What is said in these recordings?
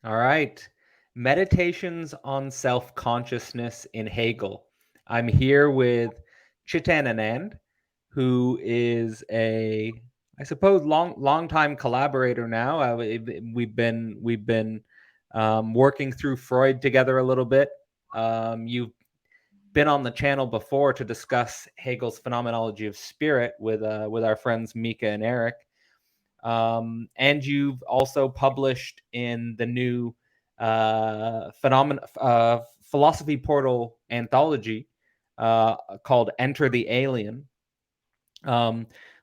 All right. Meditations on Self-Consciousness in Hegel. I'm here with Chetan Anand, who is I suppose, long time collaborator now. We've been working through Freud together a little bit. You've been on the channel before to discuss Hegel's Phenomenology of Spirit with our friends Mika and Eric. And you've also published in the new philosophy portal anthology called Enter the Alien,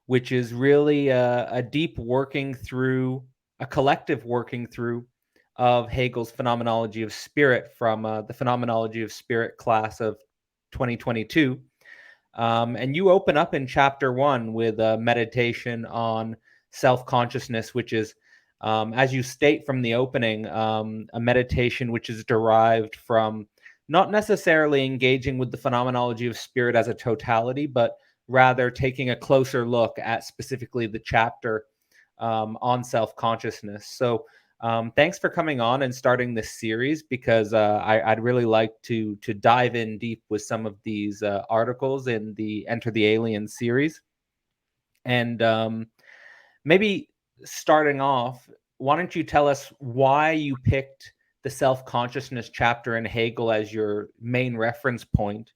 which is really a deep working through, a collective working through of Hegel's Phenomenology of Spirit from the Phenomenology of Spirit class of 2022. And you open up in chapter 1 with a meditation on self-consciousness, which is, as you state from the opening, a meditation which is derived from not necessarily engaging with the phenomenology of spirit as a totality, but rather taking a closer look at specifically the chapter on self-consciousness. So thanks for coming on and starting this series, because I'd really like to dive in deep with some of these articles in the Enter the Alien series. And maybe starting off, why don't you tell us why you picked the self-consciousness chapter in Hegel as your main reference point,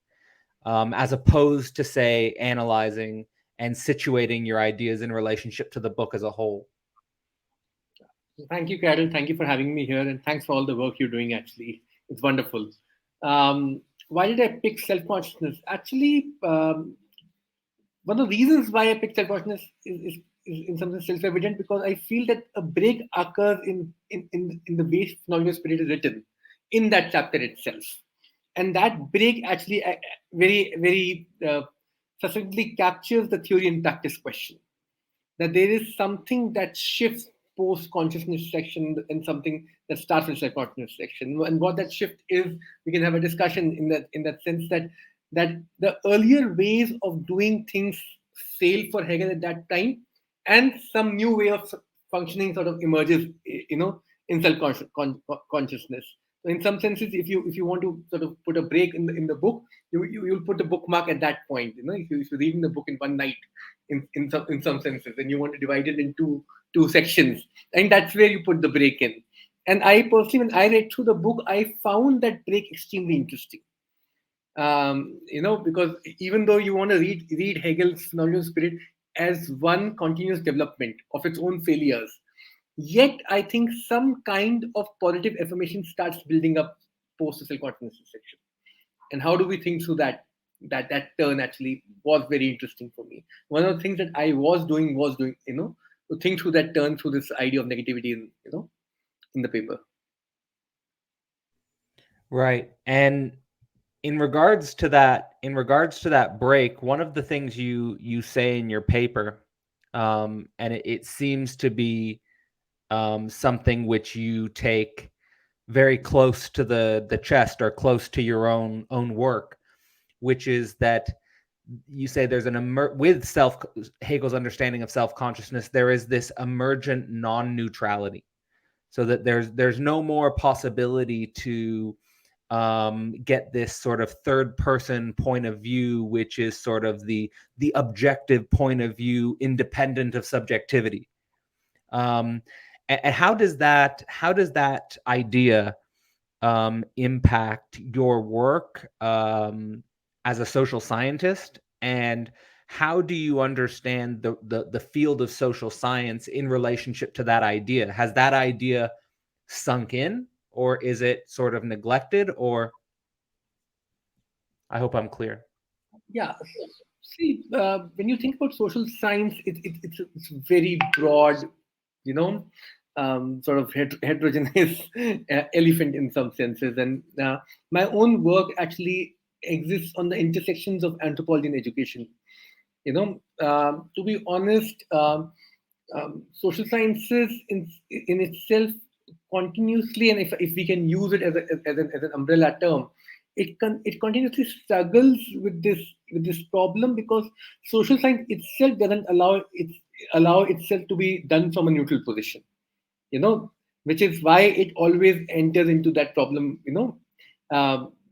as opposed to, say, analyzing and situating your ideas in relationship to the book as a whole? Thank you, Karl. Thank you for having me here, and thanks for all the work you're doing. Actually, it's wonderful. Why did I pick self-consciousness? Actually, one of the reasons why I picked self-consciousness is in some sense self-evident, because I feel that a break occurs in the way Phenomenology of Spirit is written in that chapter itself, and that break actually very succinctly captures the theory and practice question. That there is something that shifts post consciousness section and something that starts with self-consciousness section. And what that shift is, we can have a discussion in that sense that the earlier ways of doing things failed for Hegel at that time, and some new way of functioning sort of emerges, in self-consciousness. So in some senses, if you want to sort of put a break in the book, you'll put a bookmark at that point. If you're reading the book in one night, in some senses, and you want to divide it into two sections, and that's where you put the break in. And I personally, when I read through the book, I found that break extremely interesting. Because even though you want to read Hegel's Phenomenology of Spirit as one continuous development of its own failures, yet I think some kind of positive affirmation starts building up post the self-consciousness section. And how do we think through that turn actually was very interesting for me. One of the things that I was doing, to think through that turn through this idea of negativity in the paper. Right. And in regards to that break, one of the things you say in your paper, and it seems to be something which you take very close to the chest, or close to your own work, which is that you say there's with Hegel's understanding of self-consciousness, there is this emergent non-neutrality, so that there's no more possibility to get this sort of third person point of view, which is sort of the objective point of view, independent of subjectivity. And how does that idea impact your work as a social scientist, and how do you understand the field of social science in relationship to that idea? Has that idea sunk in, or is it sort of neglected? Or, I hope I'm clear. Yeah. See, when you think about social science, it's very broad, you know, sort of heterogeneous elephant in some senses. And my own work actually exists on the intersections of anthropology and education. To be honest, social sciences in itself continuously, and if we can use it as an umbrella term, it continuously struggles with this problem, because social science itself doesn't allow itself to be done from a neutral position. which is why it always enters into that problem,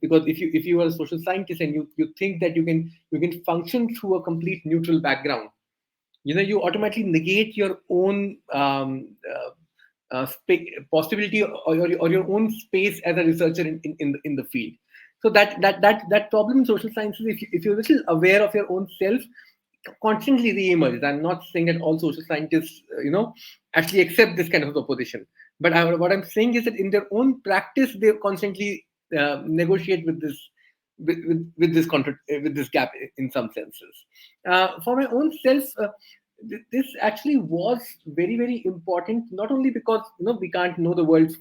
because if you are a social scientist and you think that you can function through a complete neutral background, you automatically negate your own possibility, or your own space as a researcher in the field. So that problem in social sciences, if you're a little aware of your own self, constantly re-emerges. I'm not saying that all social scientists, actually accept this kind of opposition. But what I'm saying is that in their own practice, they constantly negotiate with this, with this gap in some senses. For my own self, this actually was very, very important. Not only because we can't know the world.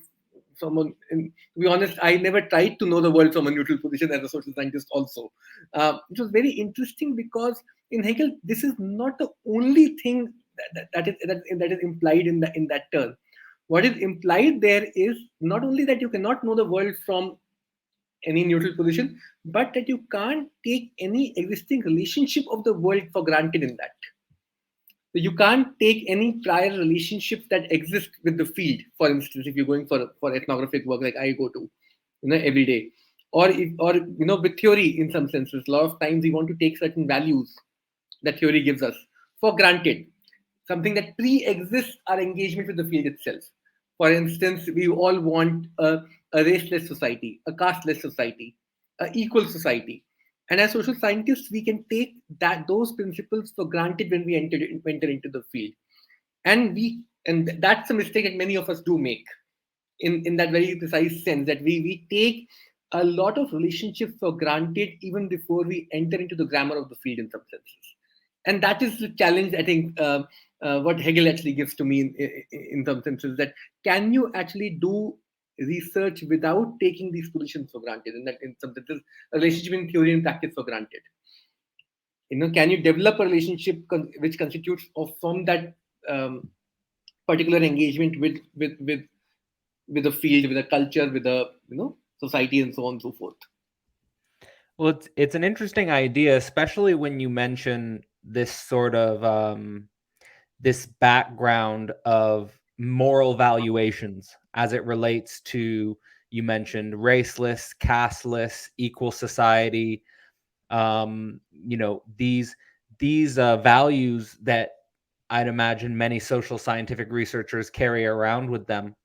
Someone, and to be honest, I never tried to know the world from a neutral position as a social scientist. Also, it was very interesting because in Hegel, this is not the only thing that is implied in that term. What is implied there is not only that you cannot know the world from any neutral position, but that you can't take any existing relationship of the world for granted in that. So you can't take any prior relationships that exist with the field. For instance, if you're going for ethnographic work like I go to, every day, or with theory in some senses, a lot of times we want to take certain values that theory gives us for granted, something that pre-exists our engagement with the field itself. For instance, we all want a raceless society, a casteless society, a equal society. And as social scientists, we can take those principles for granted when we enter into the field. And that's a mistake that many of us do make in that very precise sense, that we take a lot of relationships for granted even before we enter into the grammar of the field in some senses. And that is the challenge, I think, what Hegel actually gives to me in some senses, that can you actually do research without taking these positions for granted, and that in some senses a relationship in theory and practice for granted. Can you develop a relationship which constitutes of from that particular engagement with the field, with the culture, with the society, and so on and so forth. Well, it's an interesting idea, especially when you mention this sort of this background of moral valuations as it relates to, you mentioned raceless, casteless, equal society. These values that I'd imagine many social scientific researchers carry around with them.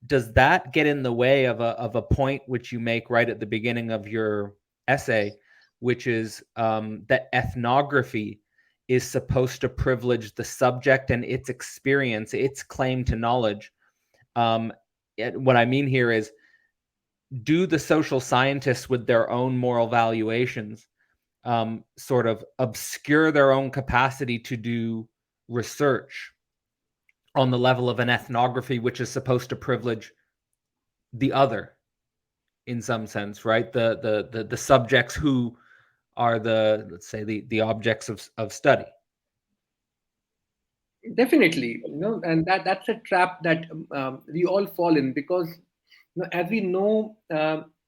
Does that get in the way of a point which you make right at the beginning of your essay, which is that ethnography is supposed to privilege the subject and its experience, its claim to knowledge? What I mean here is, do the social scientists with their own moral valuations sort of obscure their own capacity to do research on the level of an ethnography, which is supposed to privilege the other in some sense, right? The subjects who are let's say the objects of study. Definitely, and that's a trap that we all fall in, because as we know,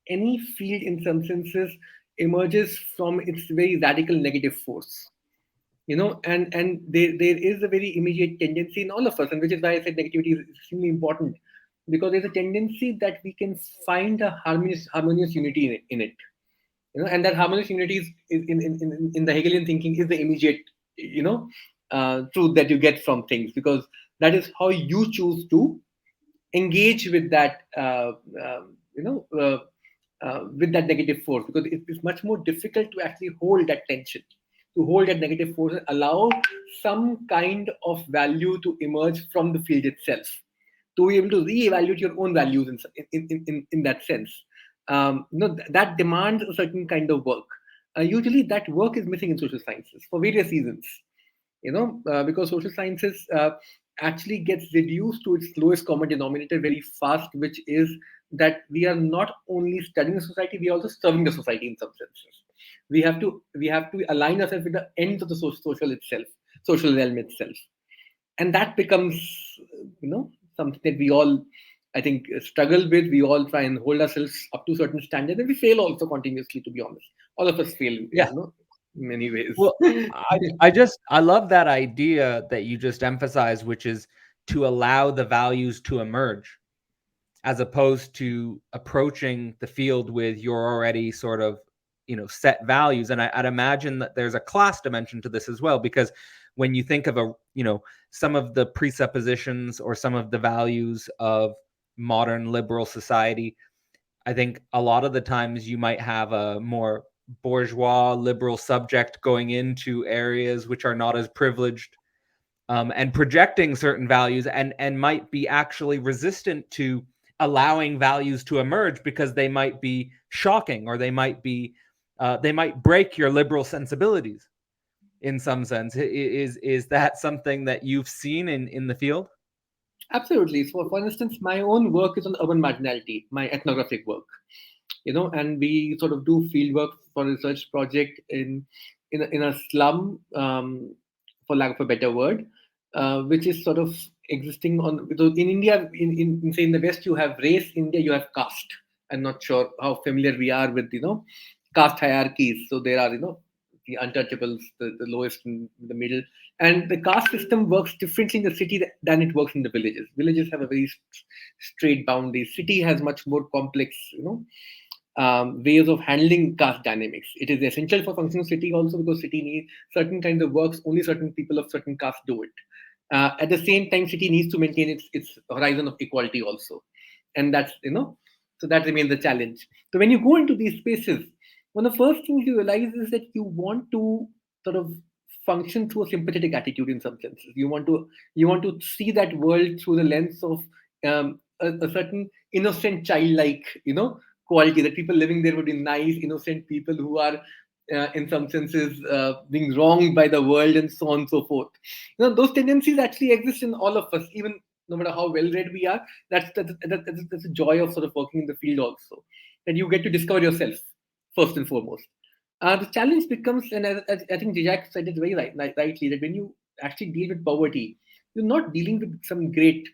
any field in some senses emerges from its very radical negative force. And there is a very immediate tendency in all of us, and which is why I said negativity is extremely important, because there's a tendency that we can find a harmonious unity in it. And that harmonious unity is in the Hegelian thinking is the immediate truth that you get from things, because that is how you choose to engage with that with that negative force, because it's much more difficult to actually hold that tension, to hold that negative force and allow some kind of value to emerge from the field itself, to be able to reevaluate your own values in that sense. That demands a certain kind of work. Usually that work is missing in social sciences for various reasons. Because social sciences actually gets reduced to its lowest common denominator very fast, which is that we are not only studying the society, we are also serving the society in some senses. We have to align ourselves with the ends of the social realm itself, and that becomes something that we all, I think, struggle with. We all try and hold ourselves up to certain standards, and we fail also continuously. To be honest, all of us fail. Yeah. In many ways. Well, I love that idea that you just emphasized, which is to allow the values to emerge, as opposed to approaching the field with your already sort of, set values. And I'd imagine that there's a class dimension to this as well, because when you think of some of the presuppositions or some of the values of modern liberal society, I think a lot of the times you might have a more bourgeois liberal subject going into areas which are not as privileged, and projecting certain values, and might be actually resistant to allowing values to emerge because they might be shocking, or they might break your liberal sensibilities in some sense. Is that something that you've seen in the field? Absolutely. So, for instance, my own work is on urban marginality, my ethnographic work, and we sort of do field work for a research project in a slum, for lack of a better word, which is sort of existing on. So in India, in say in the West, you have race. In India, you have caste. I'm not sure how familiar we are with caste hierarchies. So there are the untouchables, the lowest in the middle, and the caste system works differently in the city than it works in the villages. Villages have a very straight boundary. City has much more complex, ways of handling caste dynamics. It is essential for functioning city also, because city needs certain kinds of works. Only certain people of certain caste do it. At the same time, city needs to maintain its horizon of equality also, and that's so that remains the challenge. So when you go into these spaces, one of the first things you realize is that you want to sort of function through a sympathetic attitude in some senses. You want to see that world through the lens of a certain innocent childlike quality, that people living there would be nice innocent people who are in some senses being wronged by the world, and so on and so forth. Those tendencies actually exist in all of us, even no matter how well read we are. That's a joy of sort of working in the field also, that you get to discover yourself first and foremost. The challenge becomes, and I think Jijak said it very rightly, that when you actually deal with poverty, you're not dealing with some great,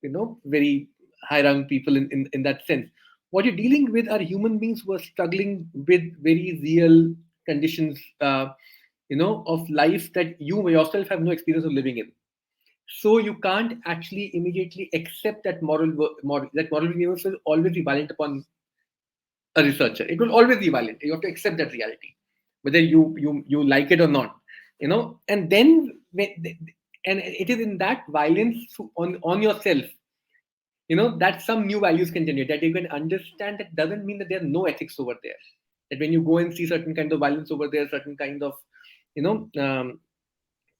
very high rung people in that sense. What you're dealing with are human beings who are struggling with very real conditions, of life that you yourself have no experience of living in. So you can't actually immediately accept that moral universe will always be violent upon a researcher. It will always be violent. You have to accept that reality, whether you like it or not. And then and it is in that violence on yourself, that some new values can generate. That you can understand that doesn't mean that there are no ethics over there. That when you go and see certain kind of violence over there, certain kind of you know um,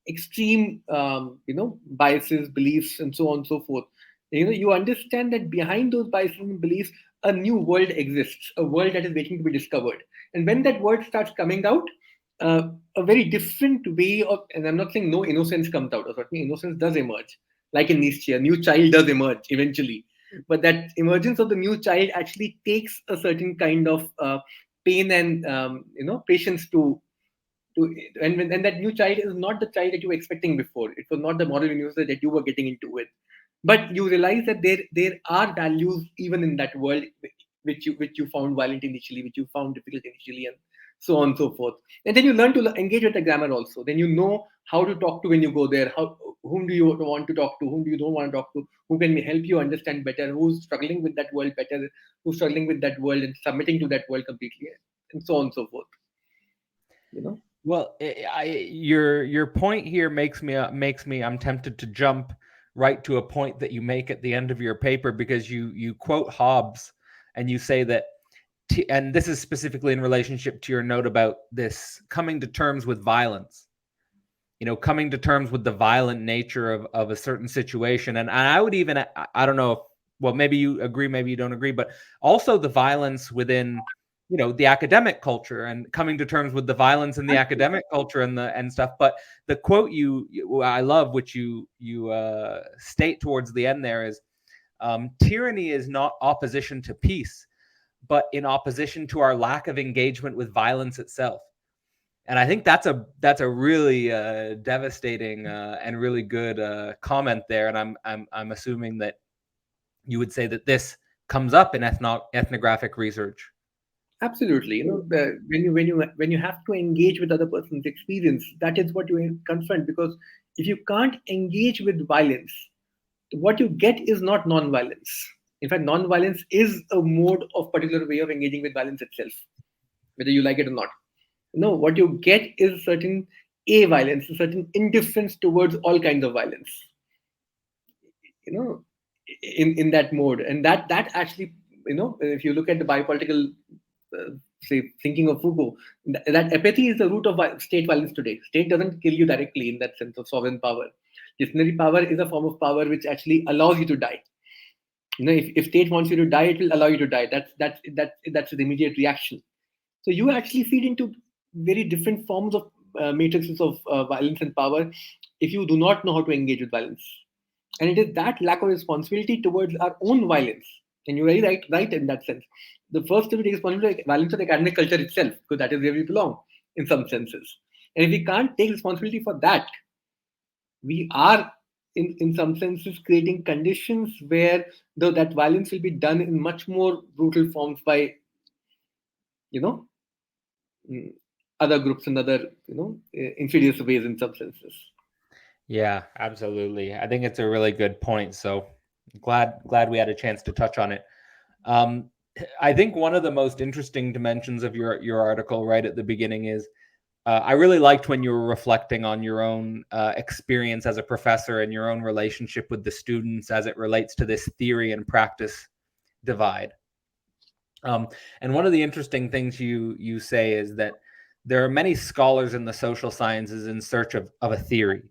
extreme biases, beliefs, and so on and so forth, you understand that behind those biases and beliefs a new world exists, a world that is waiting to be discovered. And when that world starts coming out, a very different way of, and I'm not saying no innocence comes out, or certainly innocence does emerge, like in Nietzsche, a new child does emerge eventually. But that emergence of the new child actually takes a certain kind of pain and patience to and that new child is not the child that you were expecting before. It was not the model universe that you were getting into with. But you realize that there are values even in that world, which you found violent initially, which you found difficult initially, and so on and so forth. And then you learn to engage with the grammar also. Then you know how to talk to when you go there. Whom do you want to talk to? Whom do you don't want to talk to? Who can help you understand better? Who's struggling with that world better? Who's struggling with that world and submitting to that world completely, and so on and so forth. You know. Well, your point here makes me I'm tempted to jump right to a point that you make at the end of your paper, because you quote Hobbes, and you say that, and this is specifically in relationship to your note about this coming to terms with violence, coming to terms with the violent nature of a certain situation. And I would even, I don't know if, well, maybe you agree, maybe you don't agree, but also the violence within the academic culture, and coming to terms with the violence in the academic culture and stuff. But the quote I love, which you state towards the end there, is tyranny is not opposition to peace, but in opposition to our lack of engagement with violence itself. And I think that's a really devastating and really good comment there. And I'm assuming that you would say that this comes up in ethnographic research. Absolutely. When you have to engage with other person's experience, that is what you confront. Because if you can't engage with violence, what you get is not non-violence. In fact, non-violence is a mode of particular way of engaging with violence itself, whether you like it or not. No, what you get is certain a-violence, a certain indifference towards all kinds of violence, you know, in that mode. And that actually, if you look at the biopolitical, say, thinking of Foucault, that apathy is the root of state violence today. State doesn't kill you directly in that sense of sovereign power. Disciplinary power is a form of power which actually allows you to die. If state wants you to die, it will allow you to die. That's the immediate reaction. So you actually feed into very different forms of matrices of violence and power if you do not know how to engage with violence. And it is that lack of responsibility towards our own violence. And you're very right in that sense. The first to take responsibility for violence of the academic culture itself, because that is where we belong in some senses. And if we can't take responsibility for that, we are in some senses creating conditions where that violence will be done in much more brutal forms by you know mm, other groups and other insidious ways in some senses. Yeah, absolutely. I think it's a really good point. So glad we had a chance to touch on it. Um, I think one of the most interesting dimensions of your article right at the beginning is I really liked when you were reflecting on your own experience as a professor and your own relationship with the students as it relates to this theory and practice divide. And one of the interesting things you say is that there are many scholars in the social sciences in search of a theory.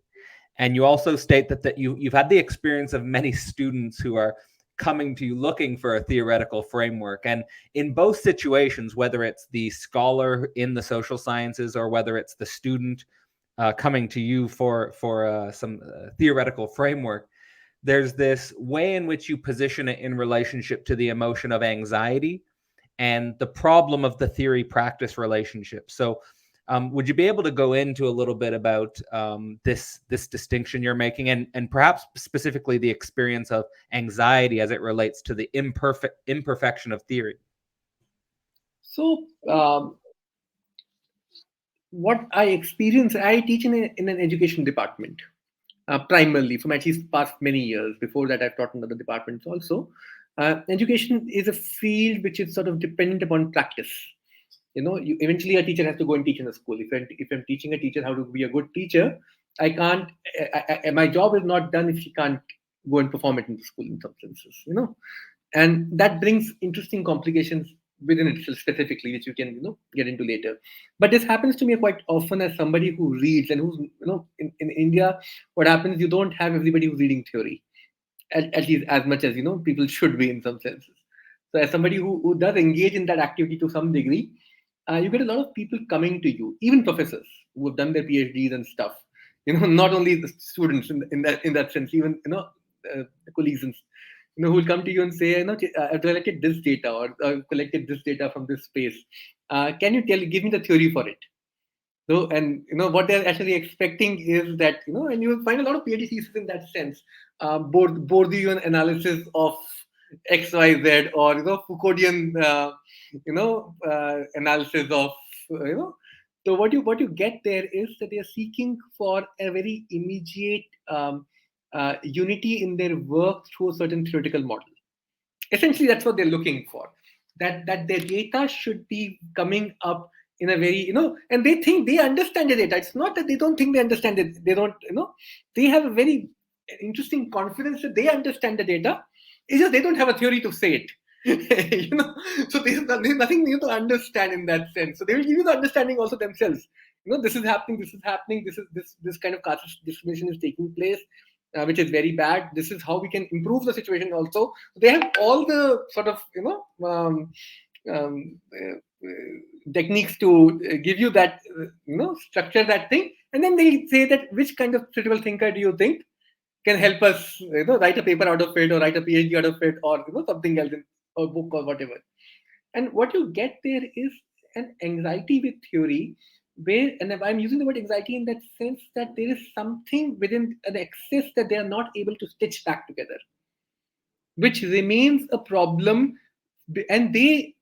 And you also state that you've had the experience of many students who are coming to you looking for a theoretical framework. And in both situations, whether it's the scholar in the social sciences or whether it's the student coming to you for some theoretical framework, there's this way in which you position it in relationship to the emotion of anxiety and the problem of the theory practice relationship. So would you be able to go into a little bit about this distinction you're making, and perhaps specifically the experience of anxiety as it relates to the imperfection of theory? So what I experience, I teach in an education department, primarily from at least past many years. Before that, I've taught in other departments also. Education is a field which is sort of dependent upon practice. Eventually a teacher has to go and teach in a school. If I'm teaching a teacher how to be a good teacher, I can't. My job is not done if she can't go and perform it in the school in some senses. And that brings interesting complications within itself specifically, which you can get into later. But this happens to me quite often as somebody who reads and who's in India. What happens? You don't have everybody who's reading theory, at least as much as people should be in some senses. So as somebody who does engage in that activity to some degree, you get a lot of people coming to you, even professors who have done their PhDs and stuff. Not only the students in that sense, even the colleagues and who will come to you and say, I've collected this data or I've collected this data from this space. Can you give me the theory for it? So, and what they're actually expecting is that and you will find a lot of PhD theses in that sense, Bourdieuian analysis of X, Y, Z, or Foucauldian analysis of So what you get there is that they are seeking for a very immediate unity in their work through a certain theoretical model. Essentially, that's what they're looking for. That their data should be coming up in a very and they think they understand the data. It's not that they don't think they understand it. They don't they have a very interesting confidence that they understand the data. It's just they don't have a theory to say it. So there's nothing new to understand in that sense. So they will give you the understanding also themselves. This is happening. This kind of caste discrimination is taking place, which is very bad. This is how we can improve the situation also. They have all the sort of techniques to give you that structure that thing, and then they say that which kind of critical thinker do you think can help us write a paper out of it, or write a PhD out of it, or something else, or book or whatever. And what you get there is an anxiety with theory, where, and I'm using the word anxiety in that sense, that there is something within an excess that they are not able to stitch back together, which remains a problem, and they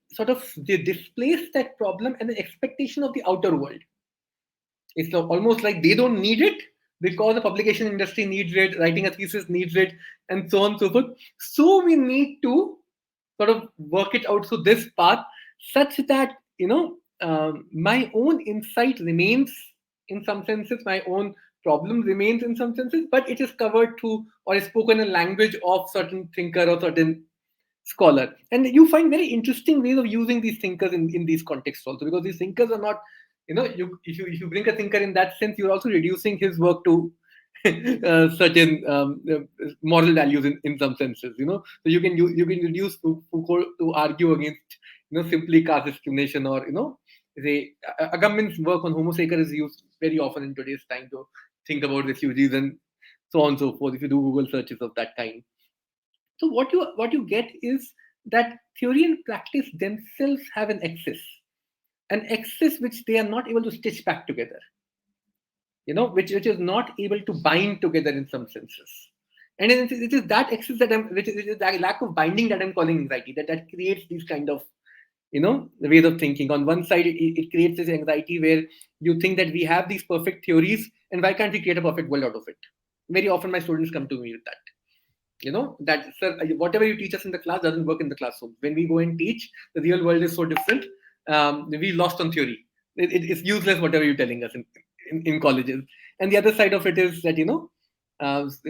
displace that problem and the expectation of the outer world. It's almost like they don't need it because the publication industry needs it, writing a thesis needs it, and so on and so forth. So we need to sort of work it out through this path, such that my own insight remains in some senses, my own problem remains in some senses, but it is covered through or is spoken in language of certain thinker or certain scholar. And you find very interesting ways of using these thinkers in these contexts also, because these thinkers are not, if you bring a thinker in that sense, you're also reducing his work to certain moral values in some senses. So you can reduce Foucault to argue against simply caste discrimination, or say Agamben's work on Homo sacer is used very often in today's time to think about refugees and so on and so forth. If you do Google searches of that kind, so what you get is that theory and practice themselves have an excess which they are not able to stitch back together, which is not able to bind together in some senses. And it is that excess which is that lack of binding that I'm calling anxiety, that creates these kind of, ways of thinking. On one side, it creates this anxiety where you think that we have these perfect theories, and why can't we create a perfect world out of it? Very often my students come to me with that. That, sir, whatever you teach us in the class doesn't work in the classroom. When we go and teach, the real world is so different. We lost on theory. It's useless whatever you're telling us in colleges. And the other side of it is that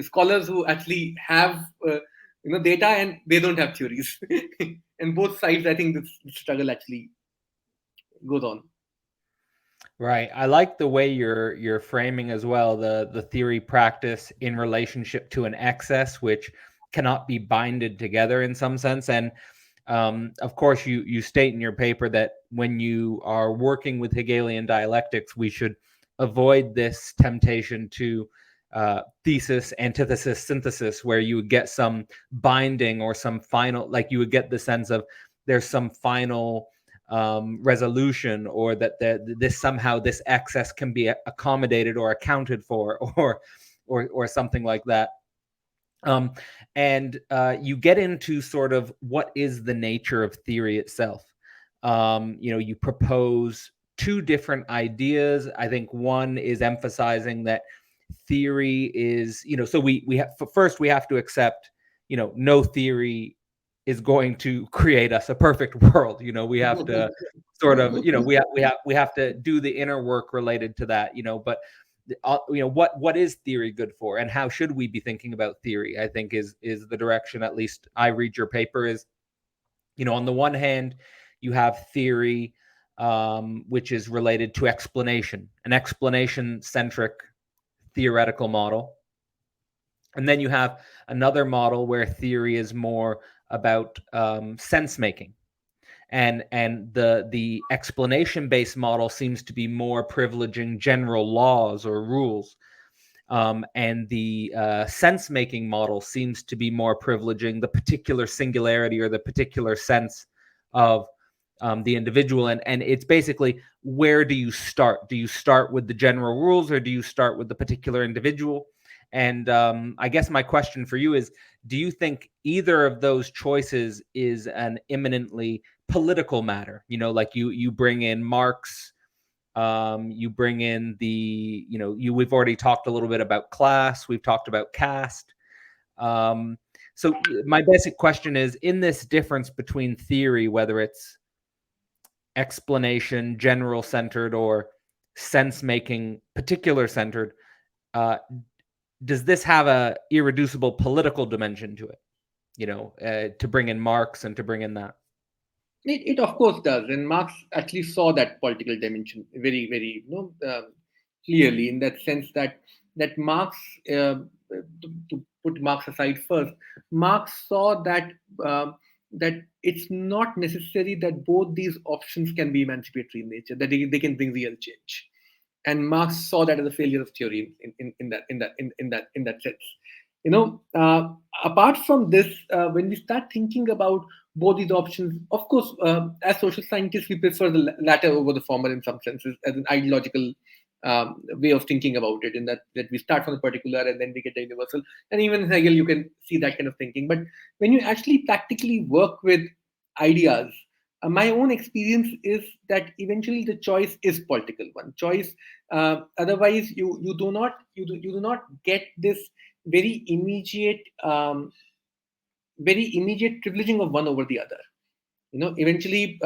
scholars who actually have data, and they don't have theories. And both sides, I think this struggle actually goes on. Right. I like the way you're framing as well the theory practice in relationship to an excess which cannot be binded together in some sense. And of course, you state in your paper that when you are working with Hegelian dialectics, we should avoid this temptation to thesis, antithesis, synthesis, where you would get some binding or some final, like you would get the sense of there's some final resolution, or that this excess can be accommodated or accounted for, or something like that. And you get into sort of what is the nature of theory itself. You propose two different ideas. I think one is emphasizing that theory is, so we have, first we have to accept, no theory is going to create us a perfect world. We have to sort of, we have to do the inner work related to that. But what is theory good for, and how should we be thinking about theory? I think is the direction, at least I read your paper, is, on the one hand, you have theory, which is related to explanation, an explanation-centric theoretical model. And then you have another model where theory is more about sense making, and the explanation-based model seems to be more privileging general laws or rules, and the sense-making model seems to be more privileging the particular singularity or the particular sense of the individual. And it's basically, where do you start? Do you start with the general rules, or do you start with the particular individual? And I guess my question for you is, do you think either of those choices is an imminently political matter? Like you bring in Marx, you bring in the, we've already talked a little bit about class, we've talked about caste. So my basic question is, in this difference between theory, whether it's explanation, general centered, or sense making, particular centered, does this have a irreducible political dimension to it? To bring in Marx and to bring in that. It of course does, and Marx actually saw that political dimension very, very clearly, in that sense that Marx, to put Marx aside first, Marx saw that that it's not necessary that both these options can be emancipatory in nature, that they can bring real change. And Marx saw that as a failure of theory in that sense. Apart from this, when we start thinking about both these options, of course, as social scientists, we prefer the latter over the former in some senses, as an ideological way of thinking about it, in that we start from the particular and then we get the universal. And even in Hegel, you can see that kind of thinking. But when you actually practically work with ideas, my own experience is that eventually the choice is political one choice. Otherwise, you do not get this very immediate, privileging of one over the other. Eventually,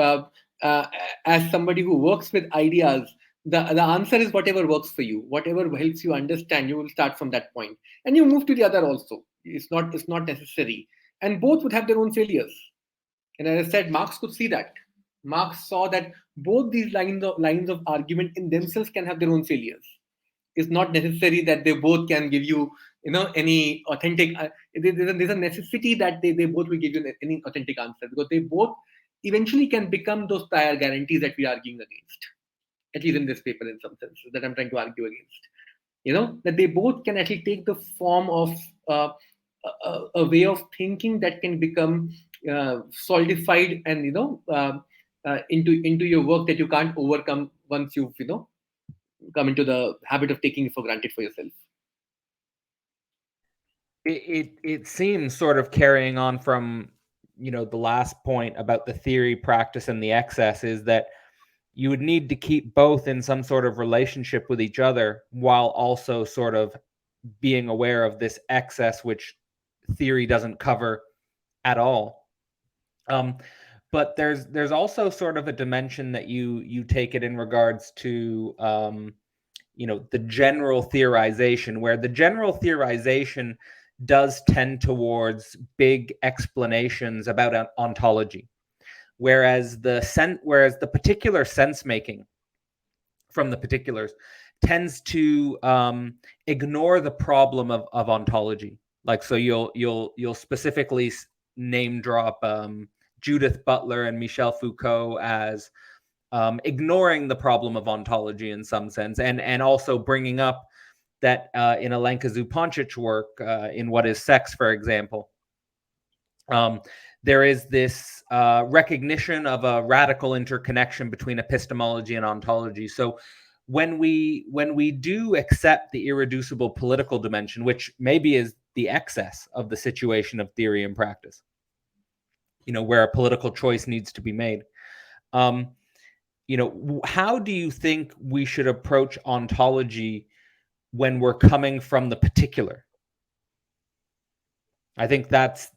as somebody who works with ideas, the answer is whatever works for you, whatever helps you understand. You will start from that point, and you move to the other also. It's not necessary, and both would have their own failures. And as I said, Marx could see that. Marx saw that both these lines of argument in themselves can have their own failures. It's not necessary that they both can give you, any authentic. There's a necessity that they both will give you any authentic answer, because they both eventually can become those prior guarantees that we are arguing against. At least in this paper, in some sense, that I'm trying to argue against. That they both can actually take the form of a way of thinking that can become solidified and into your work that you can't overcome once you've come into the habit of taking it for granted for yourself. It seems, sort of carrying on from the last point about the theory, practice, and the excess, is that you would need to keep both in some sort of relationship with each other, while also sort of being aware of this excess, which theory doesn't cover at all. But there's also sort of a dimension that you take it in regards to the general theorization, where the general theorization does tend towards big explanations about ontology, whereas the particular sense making from the particulars tends to ignore the problem of ontology. Like, so you'll specifically name drop Judith Butler and Michel Foucault as ignoring the problem of ontology in some sense, and also bringing up that in Alenka Zupancic's work, in What is Sex, for example, there is this recognition of a radical interconnection between epistemology and ontology. So when we do accept the irreducible political dimension, which maybe is the excess of the situation of theory and practice, where a political choice needs to be made, how do you think we should approach ontology when we're coming from the particular? I think that's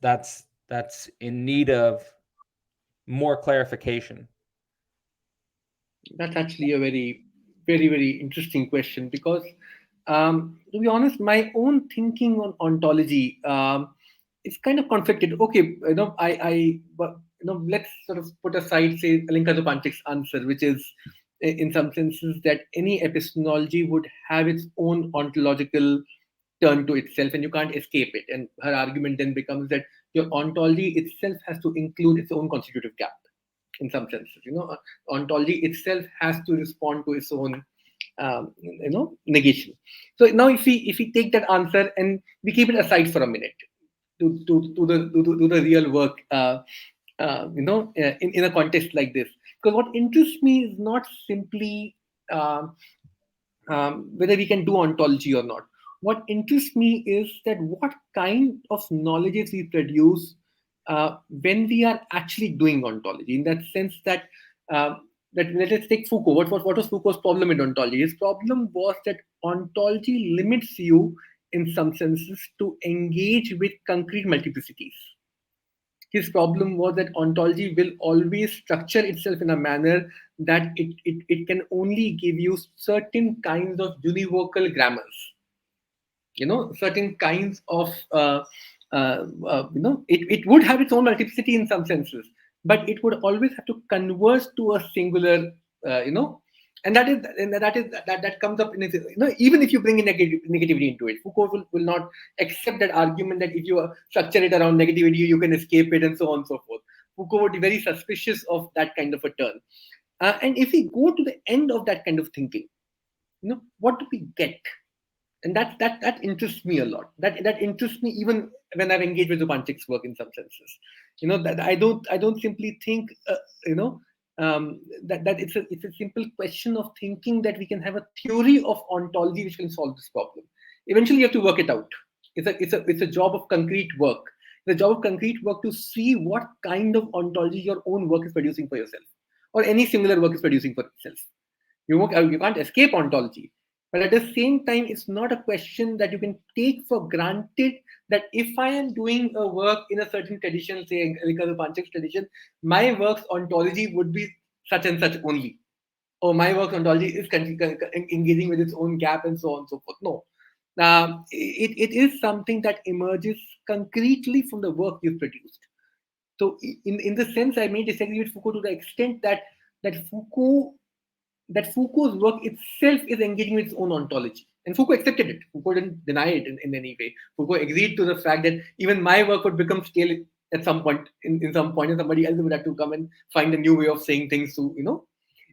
in need of more clarification. That's actually a very, very, very interesting question, because, to be honest, my own thinking on ontology is kind of conflicted. Okay, but let's sort of put aside, say, Alenka Zupancic's answer, which is, in some senses, that any epistemology would have its own ontological turn to itself, and you can't escape it. And her argument then becomes that your ontology itself has to include its own constitutive gap, in some senses. Ontology itself has to respond to its own negation. So now, if we take that answer and we keep it aside for a minute to the real work, in a context like this, because what interests me is not simply whether we can do ontology or not. What interests me is that what kind of knowledges we produce when we are actually doing ontology. In that sense, that let us take Foucault. What was Foucault's problem in ontology? His problem was that ontology limits you, in some senses, to engage with concrete multiplicities. His problem was that ontology will always structure itself in a manner that it can only give you certain kinds of univocal grammars. Certain kinds of it would have its own multiplicity in some senses, but it would always have to converge to a singular, and that comes up in it. Even if you bring in negativity into it, Foucault will not accept that argument that if you structure it around negativity, you can escape it, and so on and so forth. Foucault would be very suspicious of that kind of a turn. And if we go to the end of that kind of thinking, what do we get? And that interests me a lot. That interests me even when I've engaged with Zupancic's work in some senses. That I don't simply think that it's a simple question of thinking that we can have a theory of ontology which can solve this problem. Eventually, you have to work it out. It's a job of concrete work. The job of concrete work to see what kind of ontology your own work is producing for yourself, or any similar work is producing for itself. You can't escape ontology. But at the same time, it's not a question that you can take for granted that if I am doing a work in a certain tradition, say like the Panchak tradition, my work's ontology would be such and such only. Or my work's ontology is engaging with its own gap and so on and so forth. No. It is something that emerges concretely from the work you've produced. So, in the sense, I may disagree with Foucault to the extent that Foucault that Foucault's work itself is engaging with its own ontology. And Foucault accepted it. Foucault didn't deny it in any way. Foucault agreed to the fact that even my work would become stale at some point, in some point, and somebody else would have to come and find a new way of saying things to,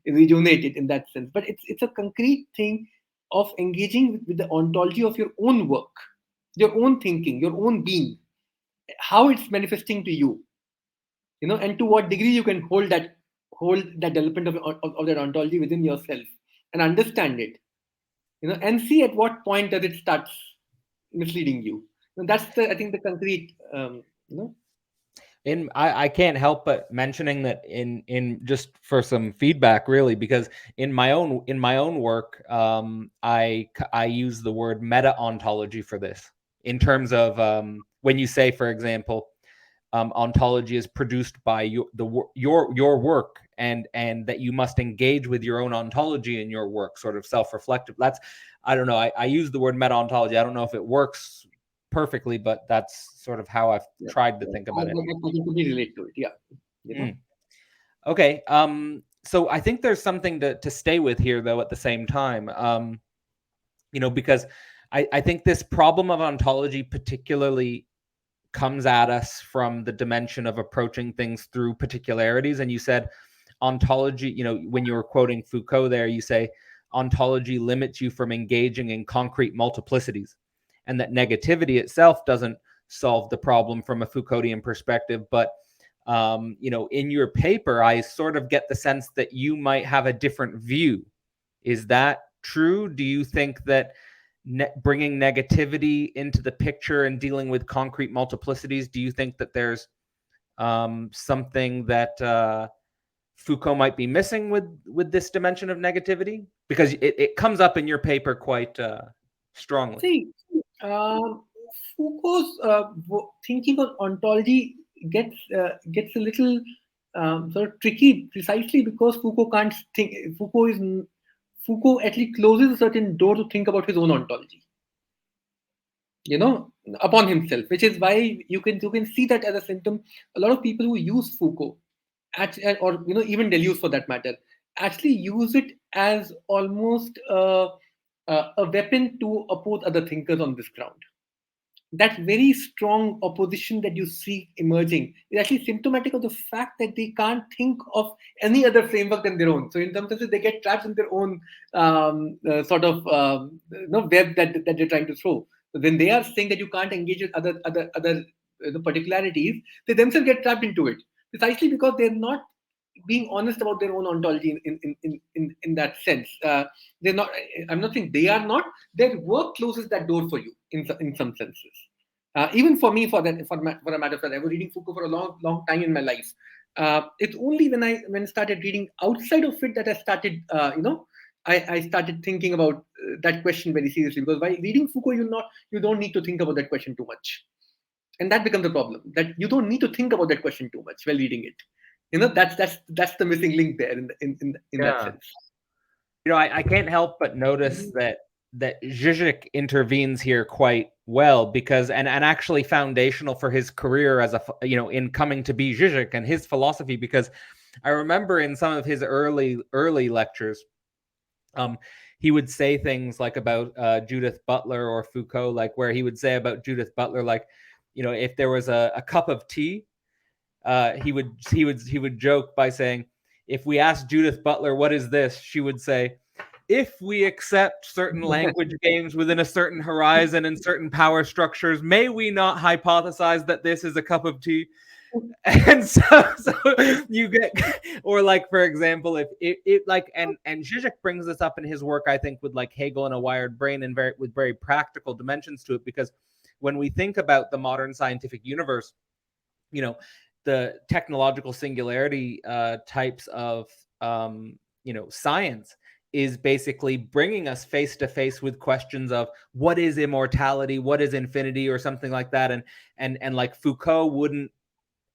rejuvenate it in that sense. But it's a concrete thing of engaging with the ontology of your own work, your own thinking, your own being, how it's manifesting to you, and to what degree you can hold that development of that ontology within yourself and understand it, and see at what point does it start misleading you. And that's I think the concrete, I can't help but mentioning that in just for some feedback, really, because in my own work, I use the word meta ontology for this, in terms of when you say, for example, ontology is produced by your work, and that you must engage with your own ontology in your work, sort of self-reflective. That's, I don't know, I use the word meta ontology. I don't know if it works perfectly, but that's sort of how I've tried to think about it. I can fully relate to it. Yeah. Okay. So I think there's something to stay with here, though, at the same time, because I think this problem of ontology particularly comes at us from the dimension of approaching things through particularities. And you said ontology, when you were quoting Foucault there, you say ontology limits you from engaging in concrete multiplicities, and that negativity itself doesn't solve the problem from a Foucauldian perspective. But in your paper, I sort of get the sense that you might have a different view. Is that true? Do you think that bringing negativity into the picture and dealing with concrete multiplicities, do you think that there's something that Foucault might be missing with this dimension of negativity? Because it comes up in your paper quite strongly. See, Foucault's thinking on ontology gets a little sort of tricky, precisely because Foucault can't think. Foucault actually closes a certain door to think about his own ontology, upon himself, which is why you can see that as a symptom. A lot of people who use Foucault, or even Deleuze for that matter, actually use it as almost a weapon to oppose other thinkers on this ground. That very strong opposition that you see emerging is actually symptomatic of the fact that they can't think of any other framework than their own. So in some senses, they get trapped in their own sort of web that they're trying to throw. So when they are saying that you can't engage with other particularities, they themselves get trapped into it, precisely because they're not being honest about their own ontology in that sense. They're not. I'm not saying they are not. Their work closes that door for you in some senses. Even for me, for a matter of fact, I was reading Foucault for a long time in my life. It's only when I started reading outside of it that I started, I started thinking about that question very seriously. Because by reading Foucault, you don't need to think about that question too much, and that becomes a problem. That you don't need to think about that question too much while reading it. That's the missing link there in that sense. I can't help but notice that Zizek intervenes here quite well, because and actually foundational for his career as in coming to be Zizek and his philosophy. Because I remember in some of his early lectures, he would say things like about Judith Butler or Foucault, like where he would say about Judith Butler, like, if there was a cup of tea, he would joke by saying, if we asked Judith Butler, what is this? She would say, if we accept certain language games within a certain horizon and certain power structures, may we not hypothesize that this is a cup of tea? And so you get, or like, for example, if it like, and Zizek brings this up in his work, I think, with like Hegel and a Wired Brain, and with very practical dimensions to it. Because when we think about the modern scientific universe, the technological singularity types of science is basically bringing us face to face with questions of what is immortality, what is infinity, or something like that. And like Foucault wouldn't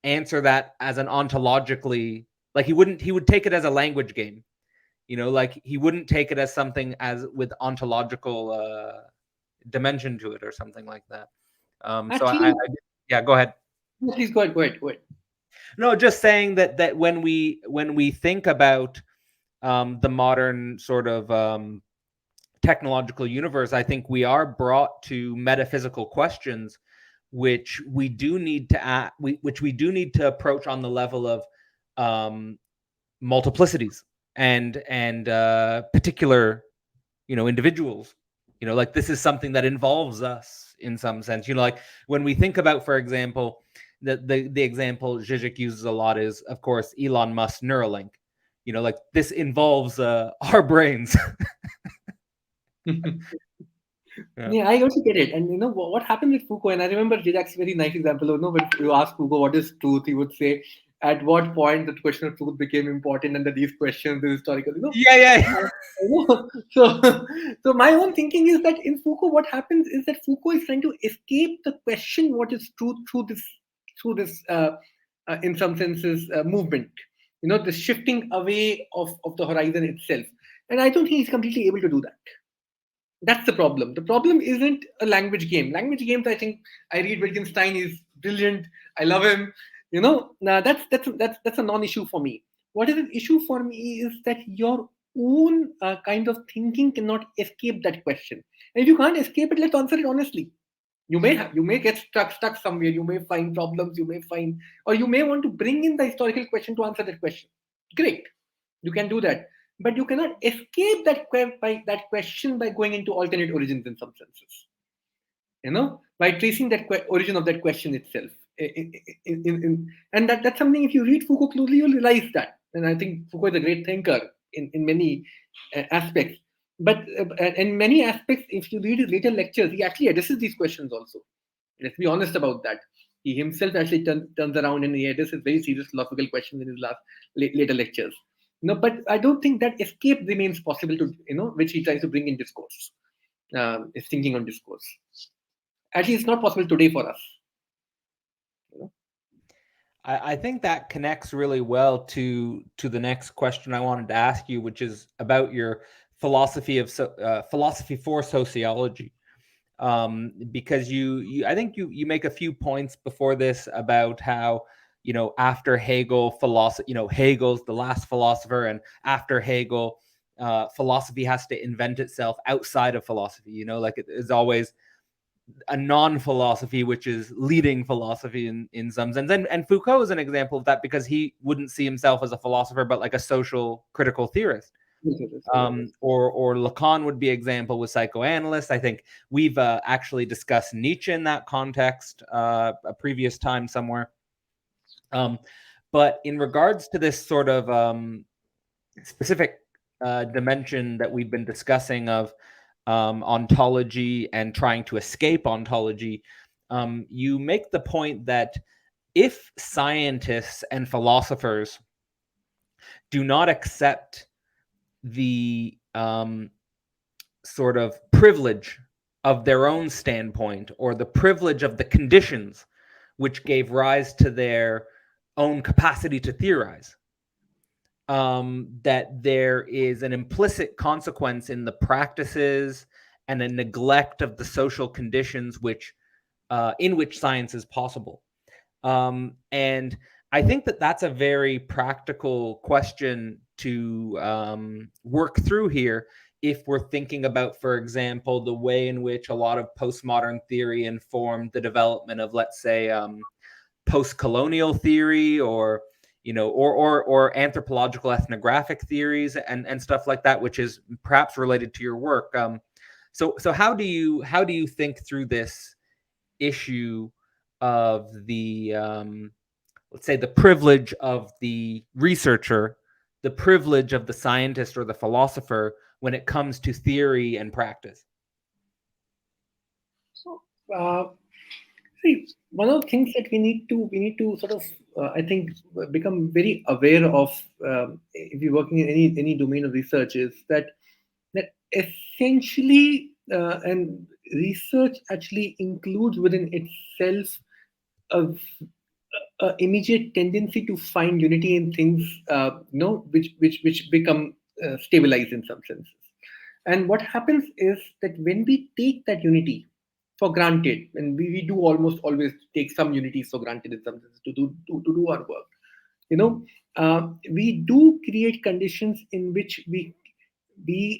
answer that as an ontologically, like he would take it as a language game, like he wouldn't take it as something as with ontological dimension to it or something like that. So yeah, go ahead. Please go ahead. No, just saying that when we think about the modern sort of technological universe, I think we are brought to metaphysical questions, which we do need to approach on the level of multiplicities and particular individuals. Like this is something that involves us in some sense. Like when we think about, for example, the example Zizek uses a lot is, of course, Elon Musk's Neuralink. Like this involves our brains. Yeah, I also get it. And what happened with Foucault, and I remember Zizek's very nice example. When you ask Foucault what is truth, he would say, at what point the question of truth became important, and that these questions, the historical, Yeah. So, so my own thinking is that in Foucault, what happens is that Foucault is trying to escape the question what is truth through this in some senses movement. The shifting away of the horizon itself, and I don't think he's completely able to do that. That's the problem. The problem isn't a language game. Language games, I think, I read Wittgenstein, he's brilliant. I love him. Now that's a non-issue for me. What is an issue for me is that your own kind of thinking cannot escape that question. And if you can't escape it, let's answer it honestly. You may get stuck somewhere. You may find problems. Or you may want to bring in the historical question to answer that question. Great, you can do that, but you cannot escape that question by going into alternate origins in some senses. By tracing that origin of that question itself. And that's something, if you read Foucault closely, you'll realize that. And I think Foucault is a great thinker in many aspects. But in many aspects, if you read his later lectures, he actually addresses these questions also. Let's be honest about that. He himself actually turns around and he addresses very serious philosophical questions in his later lectures. But I don't think that escape remains possible to, which he tries to bring in discourse, his thinking on discourse. Actually, it's not possible today for us. I think that connects really well to the next question I wanted to ask you, which is about your philosophy for sociology, because I think you make a few points before this about how after Hegel, philosophy, Hegel's the last philosopher, and after Hegel, philosophy has to invent itself outside of philosophy. Like it is always a non-philosophy which is leading philosophy in some sense. And Foucault is an example of that, because he wouldn't see himself as a philosopher but like a social critical theorist. Or Lacan would be an example with psychoanalysts. I think we've actually discussed Nietzsche in that context a previous time somewhere. But in regards to this sort of specific dimension that we've been discussing of ontology and trying to escape ontology, you make the point that if scientists and philosophers do not accept the sort of privilege of their own standpoint, or the privilege of the conditions which gave rise to their own capacity to theorize, that there is an implicit consequence in the practices and a neglect of the social conditions in which science is possible. And I think that that's a very practical question to work through here, if we're thinking about, for example, the way in which a lot of postmodern theory informed the development of, let's say, post-colonial theory, or or anthropological ethnographic theories and stuff like that, which is perhaps related to your work. So how do you think through this issue of the let's say the privilege of the researcher, the privilege of the scientist or the philosopher when it comes to theory and practice? So, see, one of the things that we need to sort of, I think, become very aware of if you're working in any domain of research, is that essentially, and research actually includes within itself a, a immediate tendency to find unity in things, which become stabilized in some senses. And what happens is that when we take that unity for granted, and we do almost always take some unities for granted in some senses to do our work, you know, we do create conditions in which we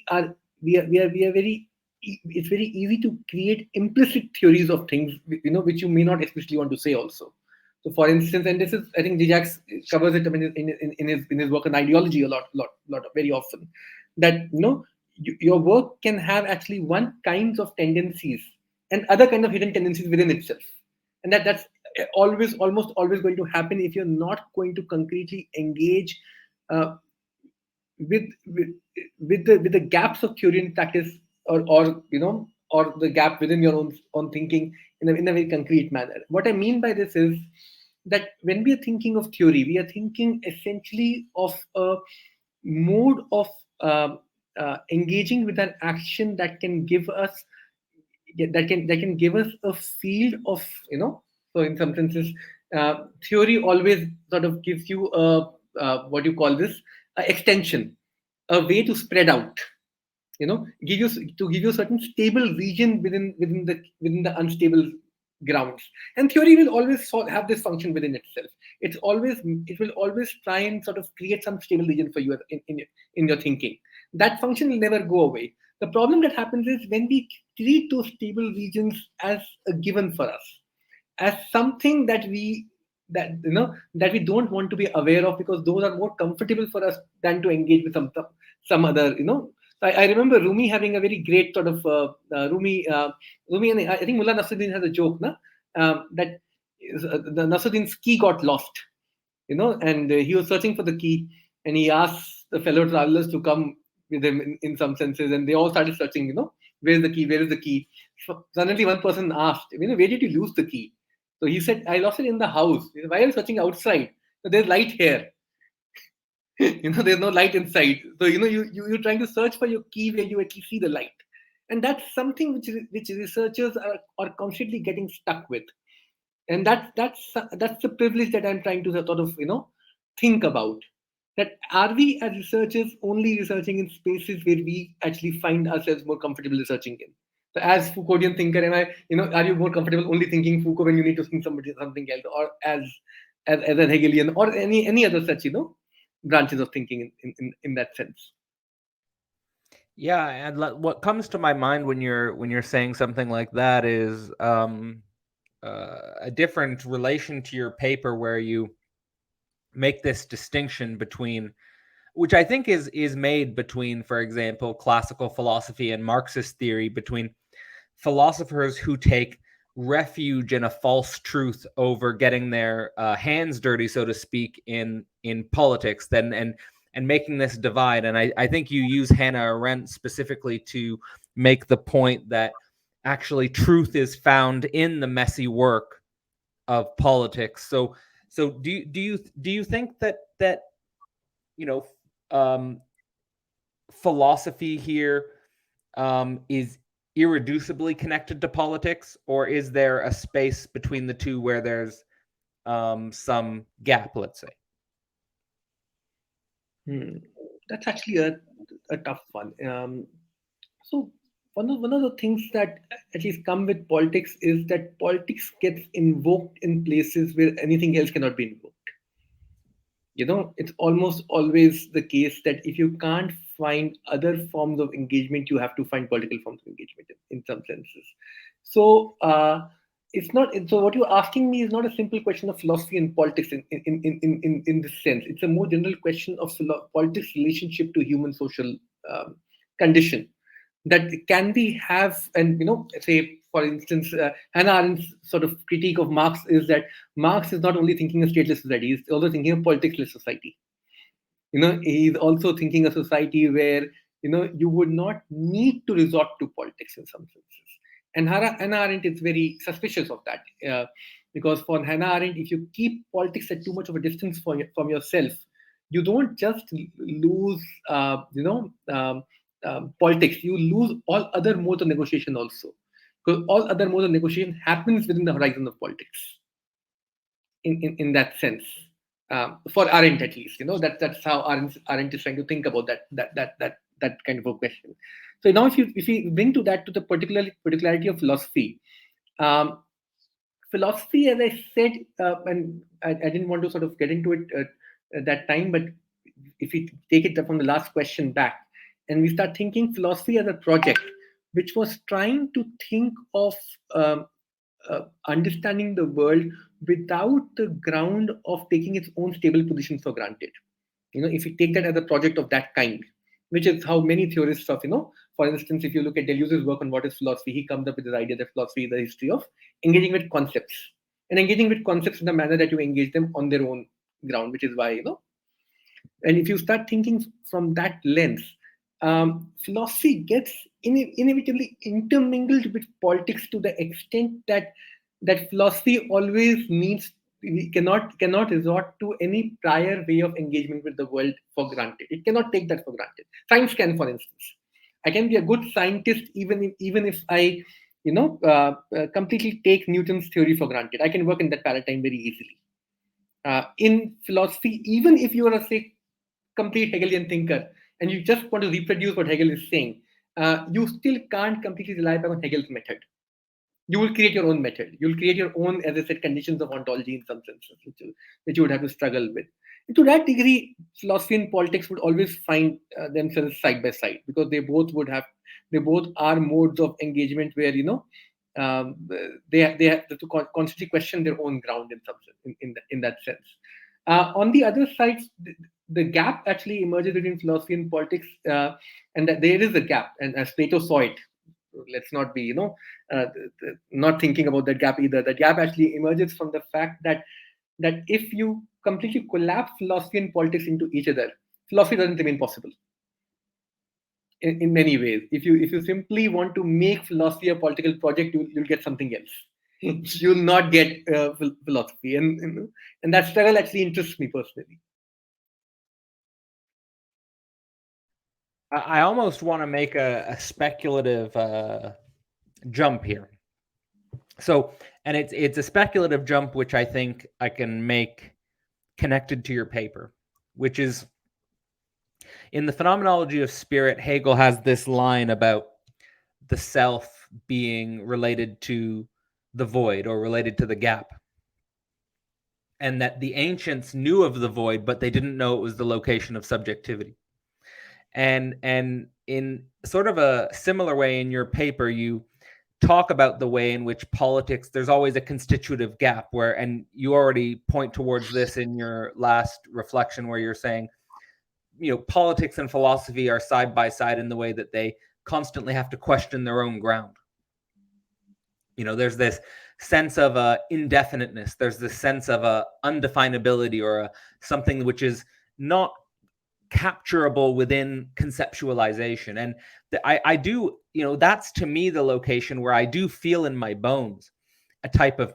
are we are very it's very easy to create implicit theories of things, which you may not explicitly want to say also. So for instance, and this is, I think Djax covers it in his work on ideology a lot very often, that your work can have actually one kinds of tendencies and other kind of hidden tendencies within itself, and that's always almost always going to happen if you're not going to concretely engage uh, with with the gaps of theory and practice, or the gap within your own thinking in a very concrete manner. What I mean by this is that when we are thinking of theory, we are thinking essentially of a mode of engaging with an action that can give us that can give us a field of, so in some senses, theory always sort of gives you a, what do you call this, a extension, a way to spread out, give you a certain stable region within the unstable grounds. And theory will always have this function within itself. It will always try and sort of create some stable region for you in your thinking. That function will never go away. The problem that happens is when we treat those stable regions as a given for us, as something that we don't want to be aware of, because those are more comfortable for us than to engage with some other. I remember Rumi having a very great sort of Rumi, and I think Mullah Nasruddin has a joke, na? That the Nasruddin's key got lost, and he was searching for the key, and he asked the fellow travelers to come with him in some senses, and they all started searching, where's the key, where is the key. So suddenly one person asked, where did you lose the key? So he said, I lost it in the house. He said, why are you searching outside? So there's light here. There's no light inside. So you're trying to search for your key where you actually see the light. And that's something which researchers are constantly getting stuck with. And that's the privilege that I'm trying to sort of think about. That are we as researchers only researching in spaces where we actually find ourselves more comfortable researching in? So as Foucauldian thinker, are you more comfortable only thinking Foucault when you need to think something else, or as a Hegelian, or any other such branches of thinking in that sense? Yeah, and what comes to my mind when you're saying something like that is a different relation to your paper, where you make this distinction between, which I think is made between, for example, classical philosophy and Marxist theory, between philosophers who take refuge in a false truth over getting their hands dirty, so to speak, in politics, then and making this divide. And I think you use Hannah Arendt specifically to make the point that actually truth is found in the messy work of politics. So do you think that you know um, philosophy here is irreducibly connected to politics, or is there a space between the two where there's some gap, let's say? That's actually a tough one. So one of the things that at least come with politics is that politics gets invoked in places where anything else cannot be invoked. It's almost always the case that if you can't find other forms of engagement, you have to find political forms of engagement in some senses. So it's not. So what you're asking me is not a simple question of philosophy and politics in this sense. It's a more general question of politics' relationship to human social um, condition, that can we have. And say for instance, Hannah Arendt's sort of critique of Marx is that Marx is not only thinking a stateless society, he's also thinking a politicless society. He's also thinking a society where you would not need to resort to politics in some senses. And Hannah Arendt is very suspicious of that, because for Hannah Arendt, if you keep politics at too much of a distance from yourself, you don't just lose politics, you lose all other modes of negotiation also, because all other modes of negotiation happens within the horizon of politics. In that sense, for Arendt at least, that's how Arendt is trying to think about that kind of a question. So now, if you bring to that to the particularity of philosophy, um, philosophy, as I said, and I didn't want to sort of get into it at that time, but if we take it from the last question back, and we start thinking philosophy as a project, which was trying to think of understanding the world without the ground of taking its own stable positions for granted. If you take that as a project of that kind, which is how many theorists of, for instance, if you look at Deleuze's work on what is philosophy, he comes up with this idea that philosophy is the history of engaging with concepts, and engaging with concepts in the manner that you engage them on their own ground, which is why, and if you start thinking from that lens, philosophy gets inevitably intermingled with politics to the extent that philosophy always needs, we cannot resort to any prior way of engagement with the world for granted. It cannot take that for granted. Science can, for instance. I can be a good scientist even if I completely take Newton's theory for granted. I can work in that paradigm very easily. In philosophy, even if you are a say complete Hegelian thinker and you just want to reproduce what Hegel is saying, you still can't completely rely on Hegel's method. You will create your own method. You'll create your own, as I said, conditions of ontology in some senses, which you would have to struggle with. And to that degree, philosophy and politics would always find themselves side by side, because they both are modes of engagement where they have to constantly question their own ground in some sense, in that sense. On the other side, the gap actually emerges between philosophy and politics, and that there is a gap, and as Plato saw it, let's not be not thinking about that gap either. That gap actually emerges from the fact that if you completely collapse philosophy and politics into each other, philosophy doesn't remain possible in many ways. If you simply want to make philosophy a political project, you'll get something else. You'll not get philosophy, and that struggle actually interests me personally. I almost want to make a speculative jump here. So, and it's a speculative jump, which I think I can make connected to your paper, which is in the Phenomenology of Spirit, Hegel has this line about the self being related to the void or related to the gap. And that the ancients knew of the void, but they didn't know it was the location of subjectivity. And in sort of a similar way in your paper, you talk about the way in which politics, there's always a constitutive gap where, and you already point towards this in your last reflection where you're saying, politics and philosophy are side by side in the way that they constantly have to question their own ground. There's this sense of indefiniteness. There's this sense of undefinability or something which is not capturable within conceptualization. And I do, that's to me the location where I do feel in my bones a type of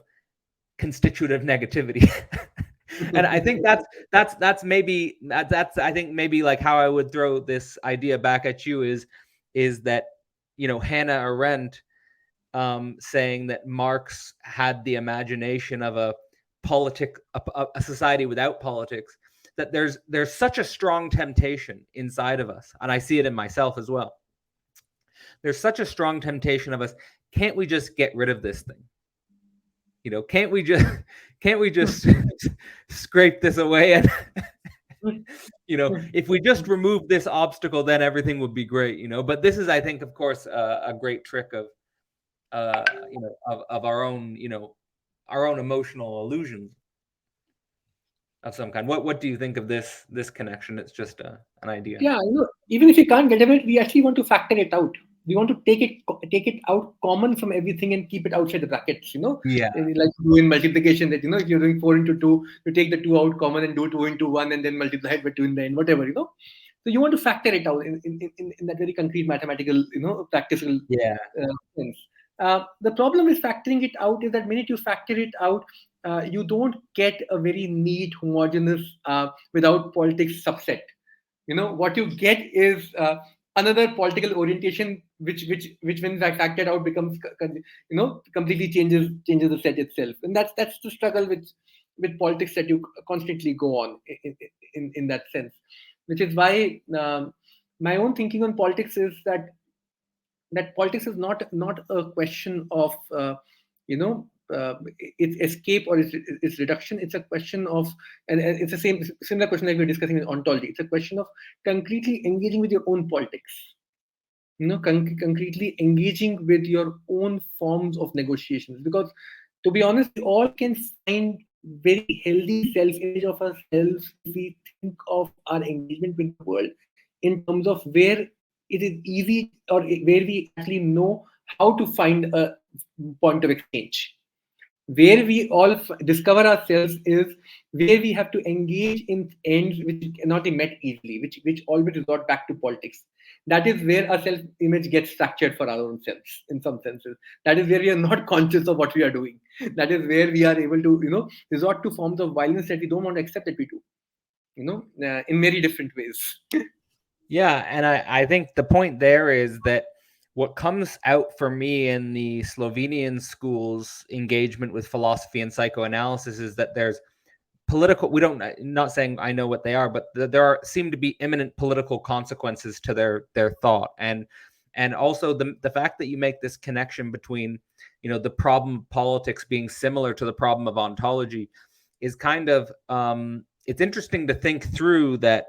constitutive negativity. And I think that's maybe I think maybe like how I would throw this idea back at you is that Hannah Arendt saying that Marx had the imagination of a society without politics, that there's such a strong temptation inside of us, and I see it in myself as well. There's such a strong temptation of us, can't we just get rid of this thing? Can't we just scrape this away and if we just remove this obstacle, then everything would be great, but this is, I think, of course, a great trick of of our own emotional illusions of some kind. What do you think of this connection? It's just an idea. Yeah, even if you can't get it, we actually want to factor it out. We want to take it out common from everything and keep it outside the brackets. Yeah. Like do in multiplication, that if you're doing 4 into 2, you take the 2 out common and do 2 into 1 and then multiply it by 2 in the end, whatever. So you want to factor it out in that very concrete mathematical practical sense. The problem with factoring it out is that minute you factor it out, you don't get a very neat, homogeneous, without politics subset. What you get is another political orientation, which when factored out becomes completely changes the set itself. And that's the struggle with politics that you constantly go on in that sense, which is why my own thinking on politics is that politics is not a question of you know its escape or its reduction. It's a question of, and it's the similar question like we're discussing in ontology. It's a question of concretely engaging with your own politics, concretely engaging with your own forms of negotiations. Because to be honest, we all can find very healthy self-image of ourselves if we think of our engagement with the world in terms of where it is easy, or where we actually know how to find a point of exchange. Where we all discover ourselves is where we have to engage in ends which cannot be met easily, which always resort back to politics. That is where our self-image gets fractured for our own selves, in some senses. That is where we are not conscious of what we are doing. That is where we are able to, resort to forms of violence that we don't want to accept that we do, in very different ways. Yeah, and I think the point there is that what comes out for me in the Slovenian school's engagement with philosophy and psychoanalysis is that there's political, we don't, not saying I know what they are, but there seem to be imminent political consequences to their thought. And also the fact that you make this connection between, the problem of politics being similar to the problem of ontology is kind of, it's interesting to think through that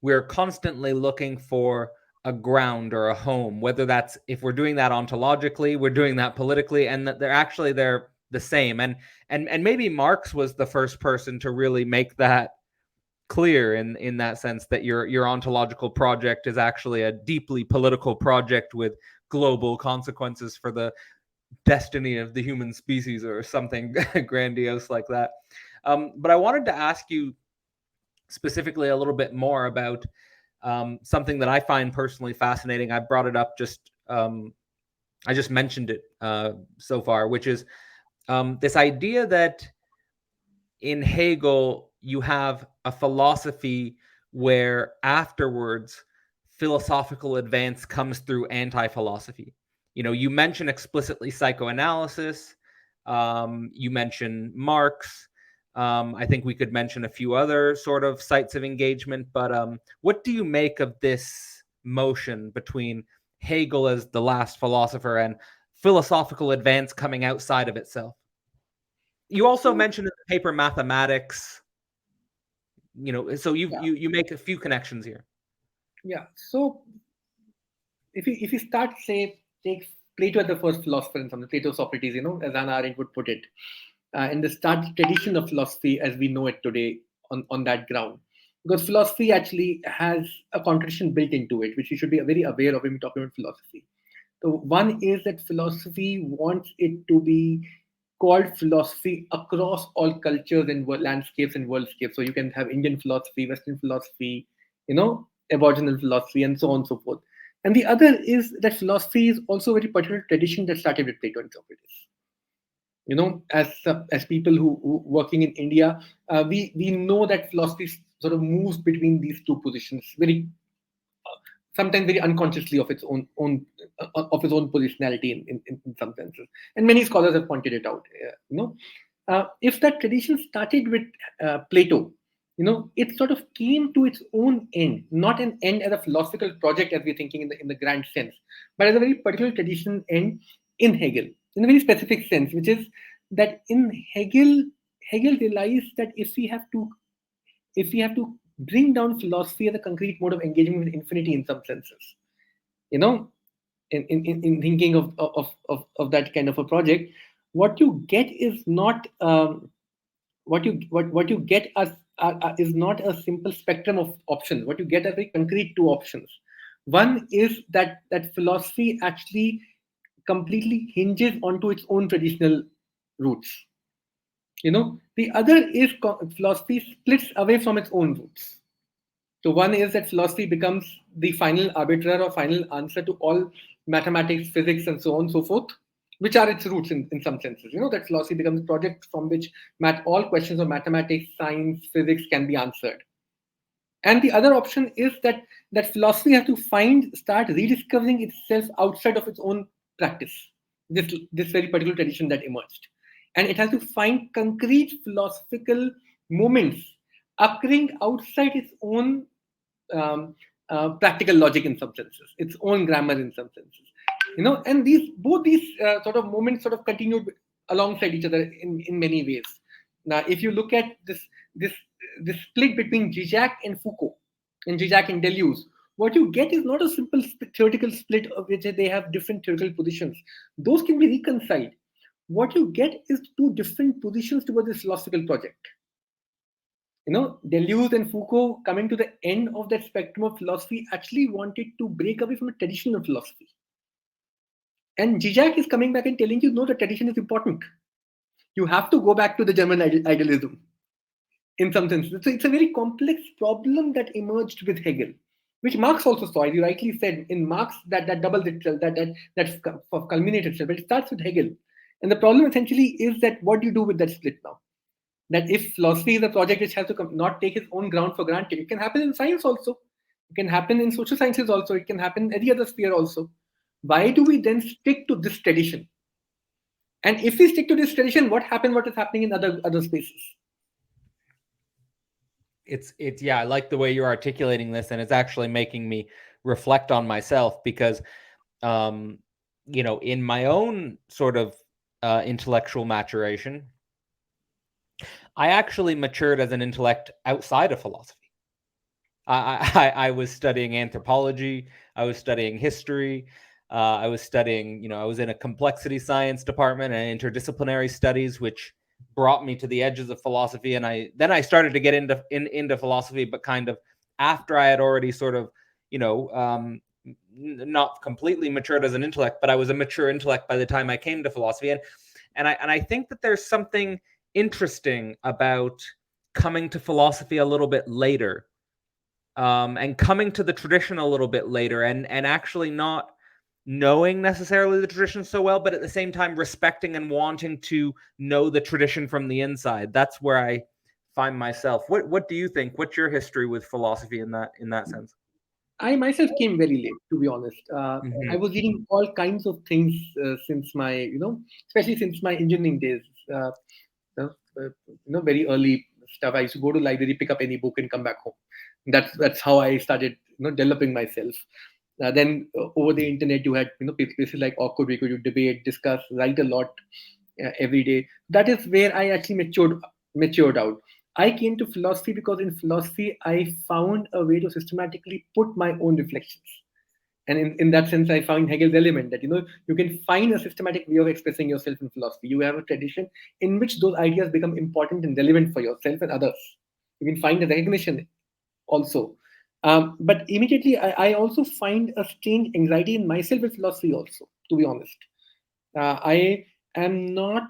we're constantly looking for a ground or a home, whether that's, if we're doing that ontologically, we're doing that politically, and that they're the same. And maybe Marx was the first person to really make that clear in that sense, that your ontological project is actually a deeply political project with global consequences for the destiny of the human species, or something grandiose like that. But I wanted to ask you specifically a little bit more about something that I find personally fascinating. I brought it up I just mentioned it so far, which is this idea that in Hegel, you have a philosophy where afterwards philosophical advance comes through anti-philosophy. You mention explicitly psychoanalysis, you mention Marx. I think we could mention a few other sort of sites of engagement, but what do you make of this motion between Hegel as the last philosopher and philosophical advance coming outside of itself? You also mentioned in the paper mathematics, so you make a few connections here. Yeah. So if you start, say, take Plato as the first philosopher in some Plato, Socrates, as Hannah Arendt would put it, and the start tradition of philosophy as we know it today on that ground. Because philosophy actually has a contradiction built into it, which we should be very aware of when we talk about philosophy. So one is that philosophy wants it to be called philosophy across all cultures and landscapes and worldscapes. So you can have Indian philosophy, Western philosophy, Aboriginal philosophy, and so on and so forth. And the other is that philosophy is also a very particular tradition that started with Plato and Socrates. As people who working in India, we know that philosophy sort of moves between these two positions sometimes very unconsciously of its own positionality in some senses, and many scholars have pointed it out. If that tradition started with Plato, it sort of came to its own end, not an end as a philosophical project as we're thinking in the grand sense, but as a very particular tradition end in Hegel, in a very specific sense, which is that in Hegel realized that if we have to bring down philosophy as a concrete mode of engagement with infinity in some senses, in thinking of that kind of a project, what you get is not what you get as is not a simple spectrum of options. What you get are very concrete two options. One is that philosophy actually completely hinges onto its own traditional roots. The other is philosophy splits away from its own roots. So one is that philosophy becomes the final arbiter or final answer to all mathematics, physics, and so on and so forth, which are its roots in some senses. That philosophy becomes a project from which all questions of mathematics, science, physics can be answered. And the other option is that philosophy has to start rediscovering itself outside of its own practice. This very particular tradition that emerged, and it has to find concrete philosophical moments occurring outside its own um, practical logic in some senses, its own grammar in some senses. And both these sort of moments sort of continued alongside each other in many ways. Now, if you look at this this split between Zizek and Foucault, and Zizek and Deleuze, what you get is not a simple theoretical split of which they have different theoretical positions. Those can be reconciled. What you get is two different positions towards this philosophical project. Deleuze and Foucault, coming to the end of that spectrum of philosophy, actually wanted to break away from a traditional philosophy. And Zizek is coming back and telling you, no, the tradition is important. You have to go back to the German idealism in some sense. So it's a very complex problem that emerged with Hegel, which Marx also saw. As you rightly said, in Marx, that doubles itself, that culminates itself. But it starts with Hegel. And the problem essentially is that what do you do with that split now? That if philosophy is a project which has to not take its own ground for granted, it can happen in science also. It can happen in social sciences also. It can happen in any other sphere also. Why do we then stick to this tradition? And if we stick to this tradition, what is happening in other spaces? It's yeah, I like the way you're articulating this, and it's actually making me reflect on myself because in my own sort of intellectual maturation, I actually matured as an intellect outside of philosophy. I was studying anthropology, I was studying history, I was studying, I was in a complexity science department and interdisciplinary studies, which brought me to the edges of philosophy. And I started to get into philosophy, but kind of after I had already sort of, not completely matured as an intellect, but I was a mature intellect by the time I came to philosophy. And I think that there's something interesting about coming to philosophy a little bit later, and coming to the tradition a little bit later, and actually not knowing necessarily the tradition so well, but at the same time respecting and wanting to know the tradition from the inside. That's where I find myself. What do you think? What's your history with philosophy in that sense? I myself came very late, to be honest. I Mm-hmm. was reading all kinds of things since my, especially since my engineering days. Very early stuff. I used to go to library, pick up any book, and come back home. That's how I started, developing myself. Then over the internet, you had, places like Awkward, where you could debate, discuss, write a lot every day. That is where I actually matured out. I came to philosophy because in philosophy I found a way to systematically put my own reflections. And in that sense, I found Hegel's element that you can find a systematic way of expressing yourself in philosophy. You have a tradition in which those ideas become important and relevant for yourself and others. You can find a recognition also. But immediately, I also find a strange anxiety in myself with philosophy also, to be honest. I am not.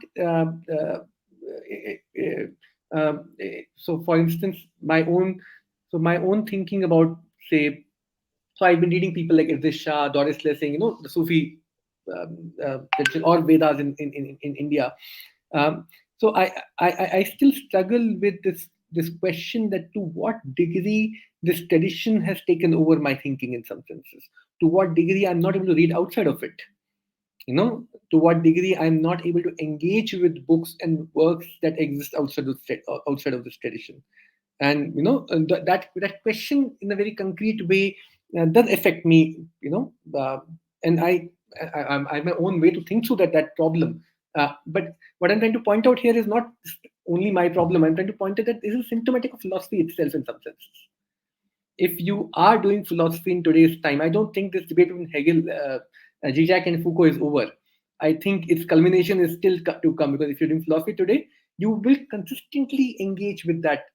So, for instance, my own thinking about, say, so I've been reading people like Idris Shah, Doris Lessing, the Sufi tradition, or Vedas in India. Um, so I still struggle with this question that to what degree this tradition has taken over my thinking in some senses. To what degree I'm not able to read outside of it. To what degree I'm not able to engage with books and works that exist outside of this tradition. And that question in a very concrete way does affect me. And I have my own way to think through that problem. But what I'm trying to point out here is not only my problem. I'm trying to point out that this is symptomatic of philosophy itself in some senses. If you are doing philosophy in today's time, I don't think this debate between Hegel, Zizek, and Foucault is over. I think its culmination is still to come, because if you're doing philosophy today, you will consistently engage with that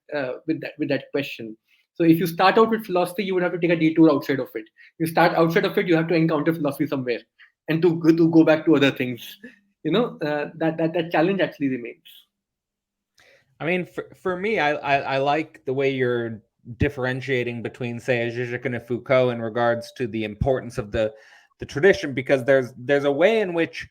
question. So if you start out with philosophy, you would have to take a detour outside of it. You start outside of it, you have to encounter philosophy somewhere, and to go back to other things. That challenge actually remains. I mean, for me, I like the way you're differentiating between, say, a Zizek and a Foucault in regards to the importance of the tradition, because there's a way in which,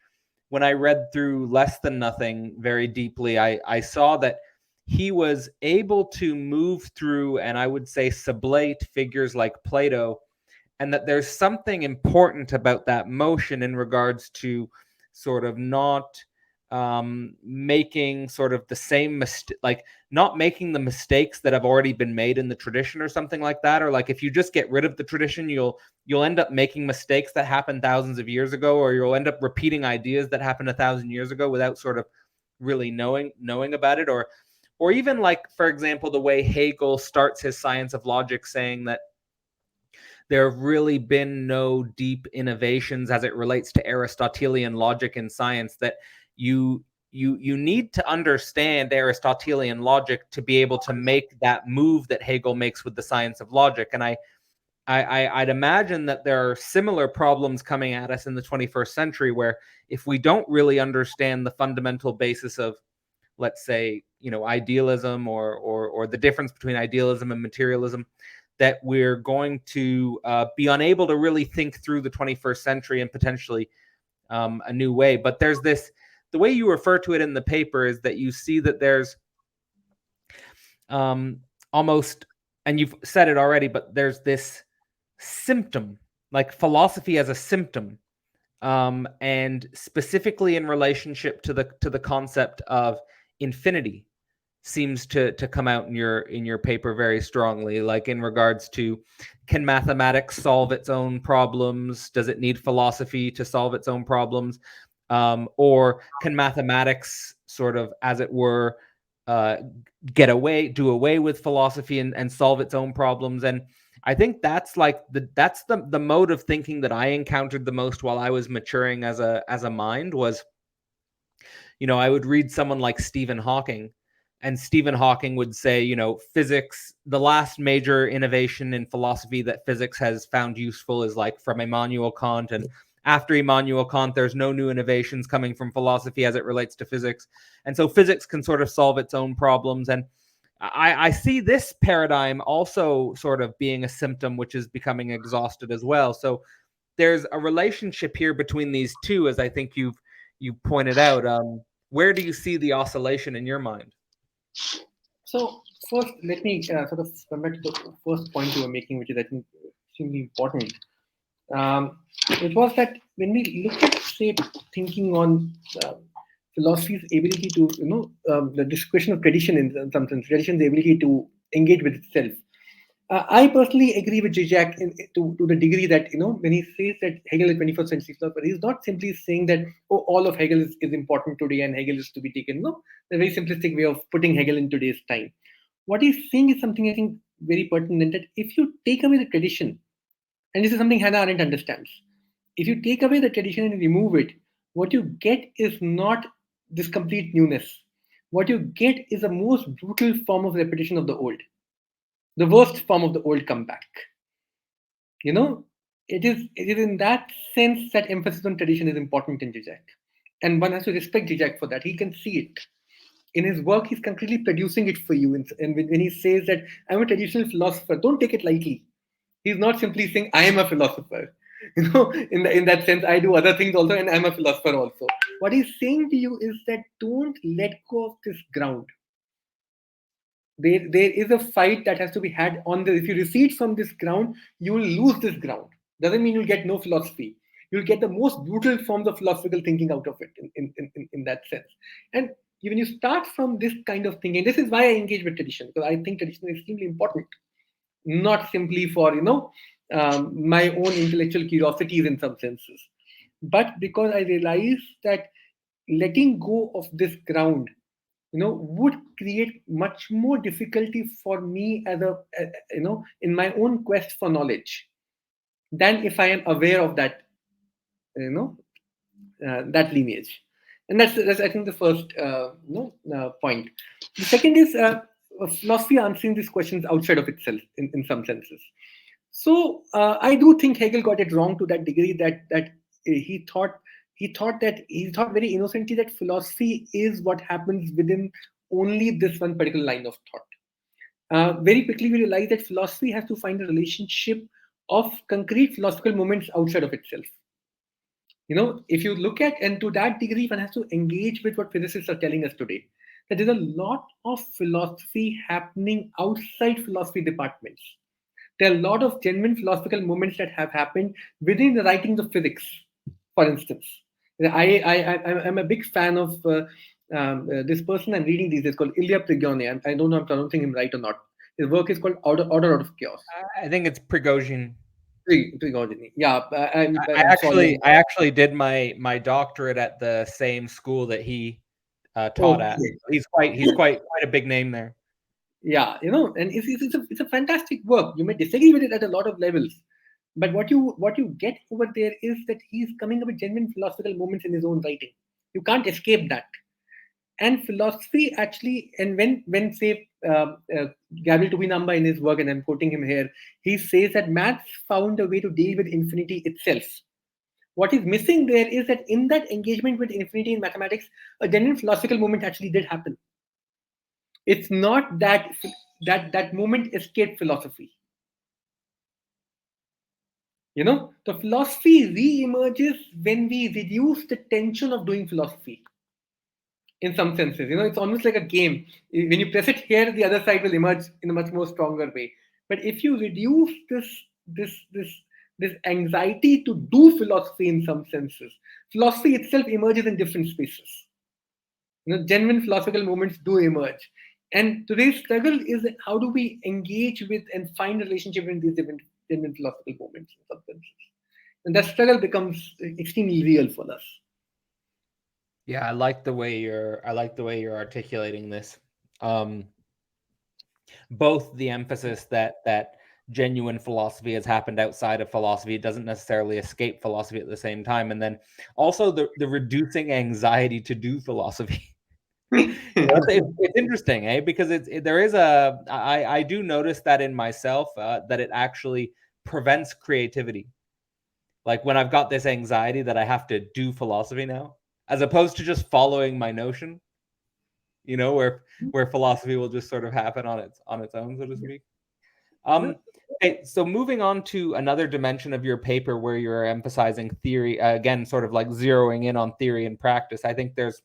when I read through Less Than Nothing very deeply, I saw that he was able to move through, and I would say sublate, figures like Plato, and that there's something important about that motion in regards to sort of not making sort of the same mistake, like not making the mistakes that have already been made in the tradition or something like that. Or like if you just get rid of the tradition, you'll end up making mistakes that happened thousands of years ago, or you'll end up repeating ideas that happened 1,000 years ago without sort of really knowing about it. Or even like, for example, the way Hegel starts his Science of Logic, saying that there have really been no deep innovations as it relates to Aristotelian logic in science, that you need to understand Aristotelian logic to be able to make that move that Hegel makes with the science of logic. And I'd imagine that there are similar problems coming at us in the 21st century, where if we don't really understand the fundamental basis of, let's say, idealism, or the difference between idealism and materialism, that we're going to be unable to really think through the 21st century and potentially a new way. But there's this, the way you refer to it in the paper is that you see that there's almost, and you've said it already, but there's this symptom, like philosophy as a symptom, and specifically in relationship to the concept of infinity, seems to come out in your paper very strongly, like in regards to, can mathematics solve its own problems? Does it need philosophy to solve its own problems? Or can mathematics sort of, as it were, do away with philosophy and solve its own problems? And I think that's like the mode of thinking that I encountered the most while I was maturing as a mind. Was, I would read someone like Stephen Hawking, and Stephen Hawking would say, physics, the last major innovation in philosophy that physics has found useful is like from Immanuel Kant. And after Immanuel Kant, there's no new innovations coming from philosophy as it relates to physics. And so physics can sort of solve its own problems. And I see this paradigm also sort of being a symptom which is becoming exhausted as well. So there's a relationship here between these two, as I think you pointed out. Where do you see the oscillation in your mind? So first, let me sort of come back to the first point you were making, which is, I think, extremely important. It was that when we look at, say, thinking on philosophy's ability to, this question of tradition in some sense, tradition's ability to engage with itself. I personally agree with Zizek to the degree that, when he says that Hegel is 21st century philosopher, he's not simply saying that, all of Hegel is important today and Hegel is to be taken. No, a very simplistic way of putting Hegel in today's time. What he's saying is something, I think, very pertinent, that if you take away the tradition, and this is something Hannah Arendt understands, if you take away the tradition and remove it, what you get is not this complete newness. What you get is a most brutal form of repetition of the old. The worst form of the old come back. It is in that sense that emphasis on tradition is important in Zizek. And one has to respect Zizek for that. He can see it. In his work, he's concretely producing it for you. And when he says that I'm a traditional philosopher, don't take it lightly. He's not simply saying I am a philosopher. In that sense, I do other things also, and I'm a philosopher also. What he's saying to you is that don't let go of this ground. There is a fight that has to be had on this. If you recede from this ground, you will lose this ground. Doesn't mean you'll get no philosophy. You'll get the most brutal forms of philosophical thinking out of it in that sense. And when you start from this kind of thinking, this is why I engage with tradition, because I think tradition is extremely important, not simply for my own intellectual curiosities in some senses, but because I realize that letting go of this ground would create much more difficulty for me as in my own quest for knowledge, than if I am aware of that that lineage. And that's I think the first point. The second is philosophy answering these questions outside of itself in some senses. So I do think Hegel got it wrong to that degree that he thought very innocently that philosophy is what happens within only this one particular line of thought. Very quickly we realize that philosophy has to find a relationship of concrete philosophical moments outside of itself. If you look at, and to that degree, one has to engage with what physicists are telling us today. that there's a lot of philosophy happening outside philosophy departments. There are a lot of genuine philosophical movements that have happened within the writings of physics, for instance. I'm a big fan of this person I'm reading these days called Ilya Prigogine. I don't know if I'm pronouncing him right or not. His work is called Order Out of Chaos. I think it's Prigozhin. Prigogine. Yeah, I I'm actually following. I actually did my doctorate at the same school that he taught at. Okay. He's quite a big name there. Yeah, and it's a fantastic work. You may disagree with it at a lot of levels, but what you get over there is that he's coming up with genuine philosophical moments in his own writing. You can't escape that. And philosophy actually, and when say Gabriel Tubinamba in his work, and I'm quoting him here, he says that maths found a way to deal with infinity itself. What is missing there is that in that engagement with infinity in mathematics, a genuine philosophical movement actually did happen. It's not that moment escaped philosophy. The philosophy re-emerges when we reduce the tension of doing philosophy. In some senses, it's almost like a game. When you press it here, the other side will emerge in a much more stronger way. But if you reduce this anxiety to do philosophy in some senses, philosophy itself emerges in different spaces. Genuine philosophical movements do emerge. And today's struggle is how do we engage with and find a relationship in these different genuine philosophical movements in some senses. And that struggle becomes extremely real for us. Yeah, I like the way you're articulating this. Both the emphasis that genuine philosophy has happened outside of philosophy, it doesn't necessarily escape philosophy at the same time, and then also the reducing anxiety to do philosophy. It's interesting, because there is I do notice that in myself, that it actually prevents creativity. Like when I've got this anxiety that I have to do philosophy now, as opposed to just following my notion, where philosophy will just sort of happen on its own, so to speak. Okay, so moving on to another dimension of your paper where you're emphasizing theory, again, sort of like zeroing in on theory and practice. I think there's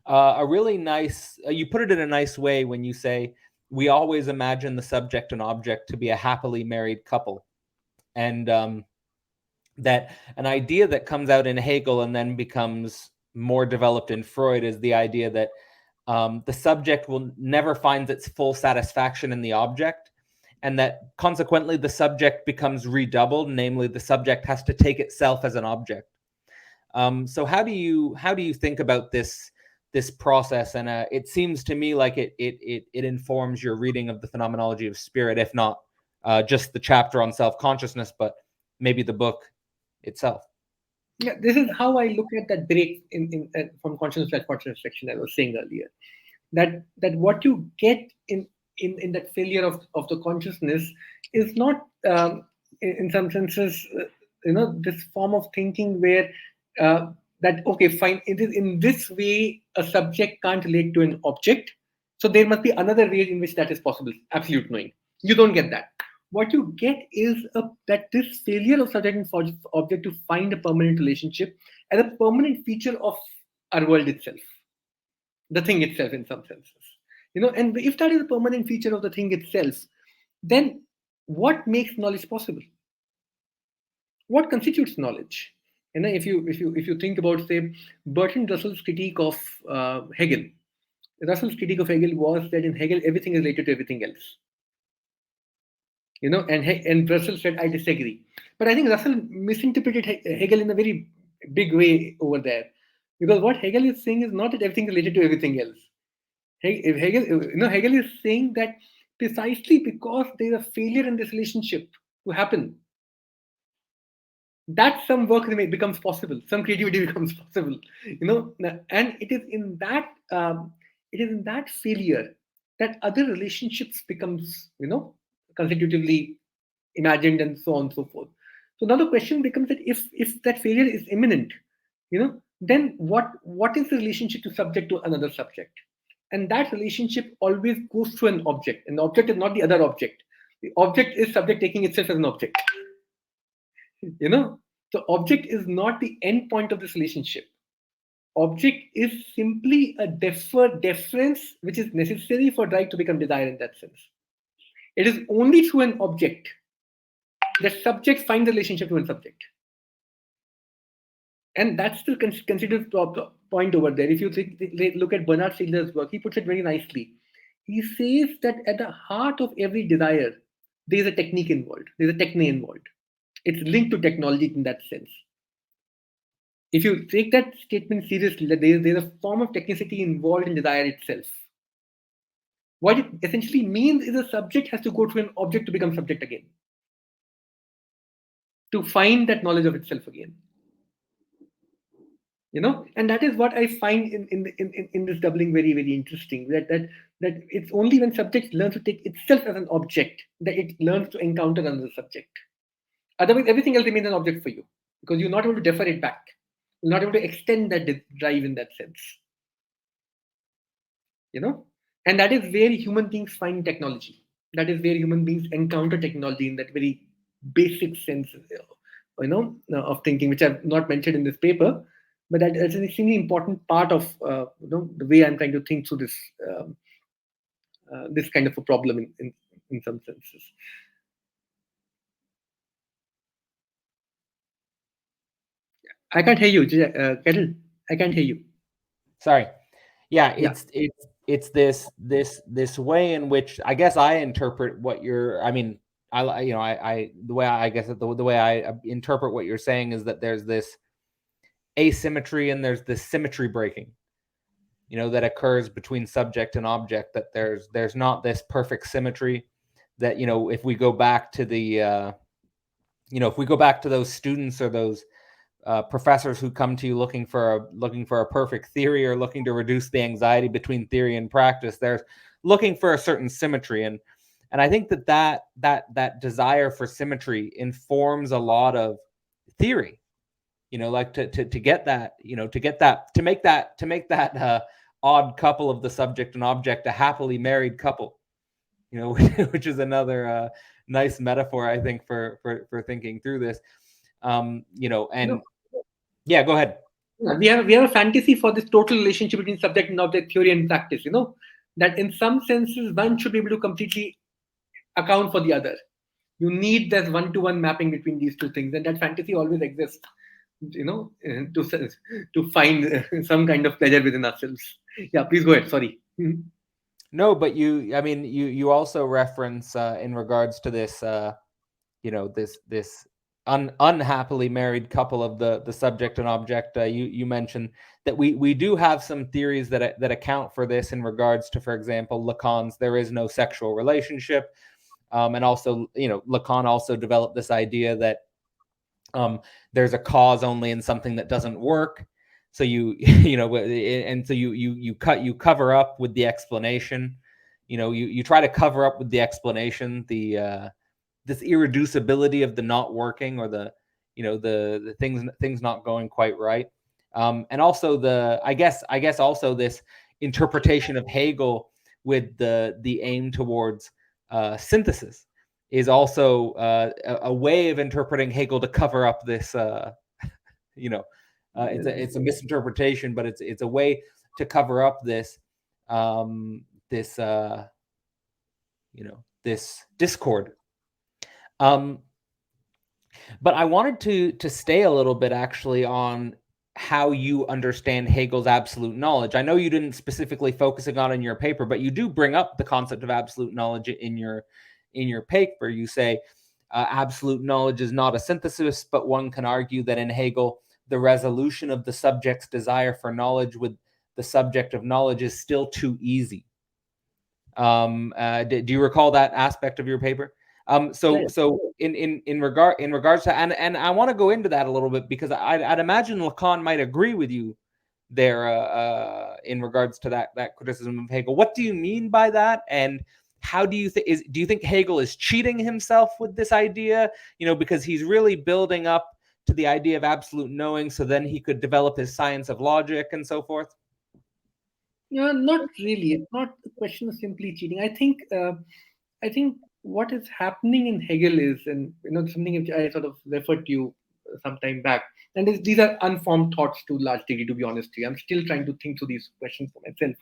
a really nice, you put it in a nice way when you say, we always imagine the subject and object to be a happily married couple. And that an idea that comes out in Hegel and then becomes more developed in Freud is the idea that the subject will never find its full satisfaction in the object, and that consequently the subject becomes redoubled, namely the subject has to take itself as an object. So how do you think about this process? And it seems to me like it informs your reading of the Phenomenology of Spirit, if not just the chapter on self-consciousness, but maybe the book itself. Yeah, this is how I look at that break in from consciousness to consciousness section I was saying earlier. That what you get in that failure of the consciousness is not in some senses this form of thinking where that okay fine, it is in this way a subject can't relate to an object, so there must be another way in which that is possible. Absolute knowing, you don't get that. What you get is that this failure of subject and object to find a permanent relationship as a permanent feature of our world itself, the thing itself in some senses. And if that is a permanent feature of the thing itself, then what makes knowledge possible? What constitutes knowledge? If you think about, say, Bertrand Russell's critique of Hegel. Russell's critique of Hegel was that in Hegel everything is related to everything else. And Russell said, I disagree. But I think Russell misinterpreted Hegel in a very big way over there. Because what Hegel is saying is not that everything is related to everything else. Hegel is saying that precisely because there is a failure in this relationship to happen, that some work becomes possible, some creativity becomes possible. And it is in that failure that other relationships becomes constitutively imagined and so on and so forth. So now the question becomes that if that failure is imminent, then what is the relationship to subject to another subject? And that relationship always goes through an object, and the object is not the other object. The object is subject taking itself as an object. The object is not the end point of this relationship. object is simply a deference which is necessary for right to become desire in that sense. It is only through an object that subjects find the relationship to a subject. And that's the considered point over there. If you look at Bernard Stiegler's work, he puts it very nicely. He says that at the heart of every desire, there's a technique involved, there's a techne involved. It's linked to technology in that sense. If you take that statement seriously, that there's a form of technicity involved in desire itself. What it essentially means is a subject has to go through an object to become subject again, to find that knowledge of itself again. And that is what I find in this doubling very, very interesting. That it's only when subject learns to take itself as an object that it learns to encounter another subject. Otherwise, everything else remains an object for you because you're not able to defer it back. You're not able to extend that drive in that sense. And that is where human beings find technology. That is where human beings encounter technology in that very basic sense, of thinking, which I've not mentioned in this paper, but that's an extremely important part of the way I'm trying to think through this kind of a problem in some senses. I can't hear you, Karl. I can't hear you. Sorry. Yeah, it's this way in which I guess I interpret what you're. I mean, the way I guess the way I interpret what you're saying is that there's this asymmetry and there's this symmetry breaking, that occurs between subject and object. That there's not this perfect symmetry. That if we go back to the if we go back to those students or those professors who come to you looking for a perfect theory or looking to reduce the anxiety between theory and practice, they're looking for a certain symmetry, and I think that desire for symmetry informs a lot of theory. Like to get that, to make that odd couple of the subject and object a happily married couple, which is another nice metaphor, I think, for thinking through this. Yeah, go ahead. We have a fantasy for this total relationship between subject and object, theory and practice. That in some senses one should be able to completely account for the other. You need that one-to-one mapping between these two things, and that fantasy always exists. To find some kind of pleasure within ourselves. Yeah, please go ahead. Sorry. No, but you also reference in regards to this, this unhappily married couple of the subject and object. You mentioned that we do have some theories that account for this in regards to, for example, Lacan's "there is no sexual relationship," and also Lacan also developed this idea that there's a cause only in something that doesn't work. So and so you cover up with the explanation. You try to cover up with the explanation this irreducibility of the not working, or the things not going quite right, and also I guess also this interpretation of Hegel with the aim towards synthesis is also a way of interpreting Hegel to cover up this. It's a misinterpretation, but it's a way to cover up this this discord. But I wanted to stay a little bit actually on how you understand Hegel's absolute knowledge. I know you didn't specifically focusing on in your paper, but you do bring up the concept of absolute knowledge in your paper. You say absolute knowledge is not a synthesis, but one can argue that in Hegel, the resolution of the subject's desire for knowledge with the subject of knowledge is still too easy. Do you recall that aspect of your paper? So in regards to, and I want to go into that a little bit, because I'd imagine Lacan might agree with you there in regards to that criticism of Hegel. What do you mean by that? And how do you think do you think Hegel is cheating himself with this idea? Because he's really building up to the idea of absolute knowing, so then he could develop his science of logic and so forth. No, not really. It's not a question of simply cheating. I think what is happening in Hegel is, and something which I sort of referred to you some time back. And these are unformed thoughts to a large degree, to be honest with you. I'm still trying to think through these questions for myself.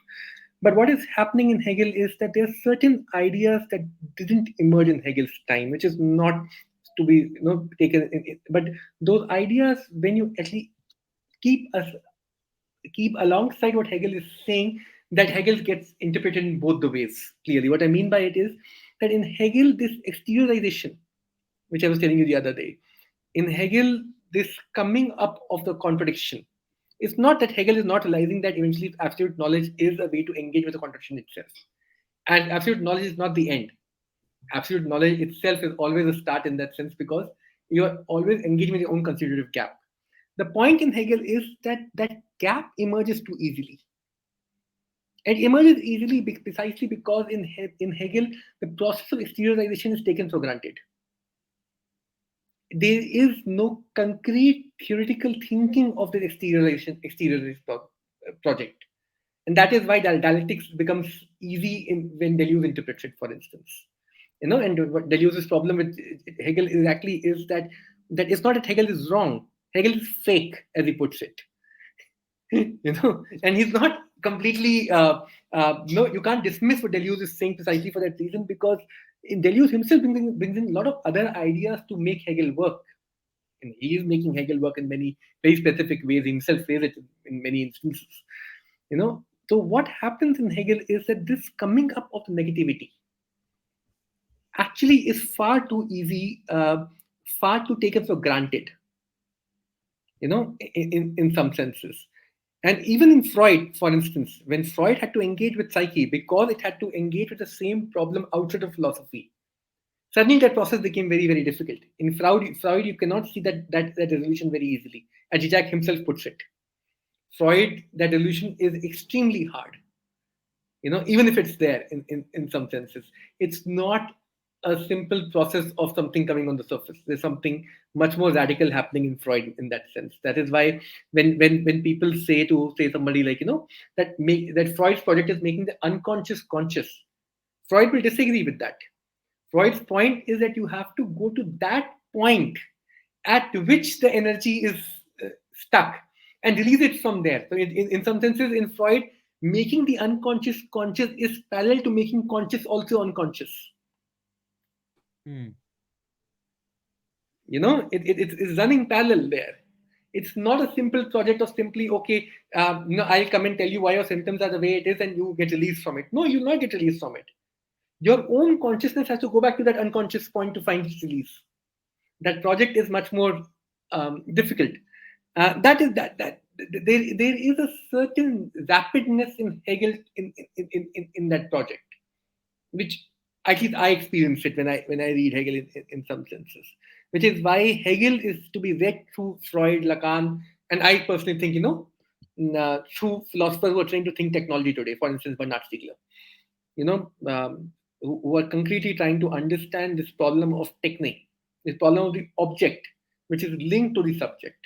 But what is happening in Hegel is that there are certain ideas that didn't emerge in Hegel's time, which is not to be taken. But those ideas, when you actually keep us keep alongside what Hegel is saying, that Hegel gets interpreted in both the ways. Clearly, what I mean by it is that in Hegel, this exteriorization, which I was telling you the other day, in Hegel, this coming up of the contradiction. It's not that Hegel is not realizing that eventually absolute knowledge is a way to engage with the contradiction itself. And absolute knowledge is not the end. Absolute knowledge itself is always a start in that sense, because you're always engaging with your own constitutive gap. The point in Hegel is that that gap emerges too easily. It emerges easily precisely because in Hegel, the process of exteriorization is taken for granted. There is no concrete theoretical thinking of the exteriorization project. And that is why dialectics becomes easy when Deleuze interprets it, for instance. And what Deleuze's problem with Hegel exactly is that it's not that Hegel is wrong. Hegel is fake, as he puts it. And he's not completely no, you can't dismiss what Deleuze is saying precisely for that reason, because Deleuze himself brings in a lot of other ideas to make Hegel work. And he is making Hegel work in many very specific ways. He himself says it in many instances. So what happens in Hegel is that this coming up of negativity actually is far too easy, far too taken for granted, in some senses. And even in Freud, for instance, when Freud had to engage with psyche because it had to engage with the same problem outside of philosophy, suddenly that process became very, very difficult. In Freud, you cannot see that resolution very easily. As Zizek himself puts it, Freud, that resolution is extremely hard. Even if it's there in some senses, it's not a simple process of something coming on the surface. There's something much more radical happening in Freud in that sense. That is why when people say somebody like that Freud's project is making the unconscious conscious, Freud will disagree with that. Freud's point is that you have to go to that point at which the energy is stuck and release it from there. So in some senses, in Freud, making the unconscious conscious is parallel to making conscious also unconscious. It's running parallel there. It's not a simple project of simply, okay, I'll come and tell you why your symptoms are the way it is and you get released from it. No, you'll not get released from it. Your own consciousness has to go back to that unconscious point to find its release. That project is much more difficult. That there is a certain rapidness in Hegel in that project, which at least I experience it when I read Hegel in some senses, which is why Hegel is to be read through Freud, Lacan, and I personally think through philosophers who are trying to think technology today, for instance, Bernard Stiegler, who are concretely trying to understand this problem of technique, this problem of the object, which is linked to the subject.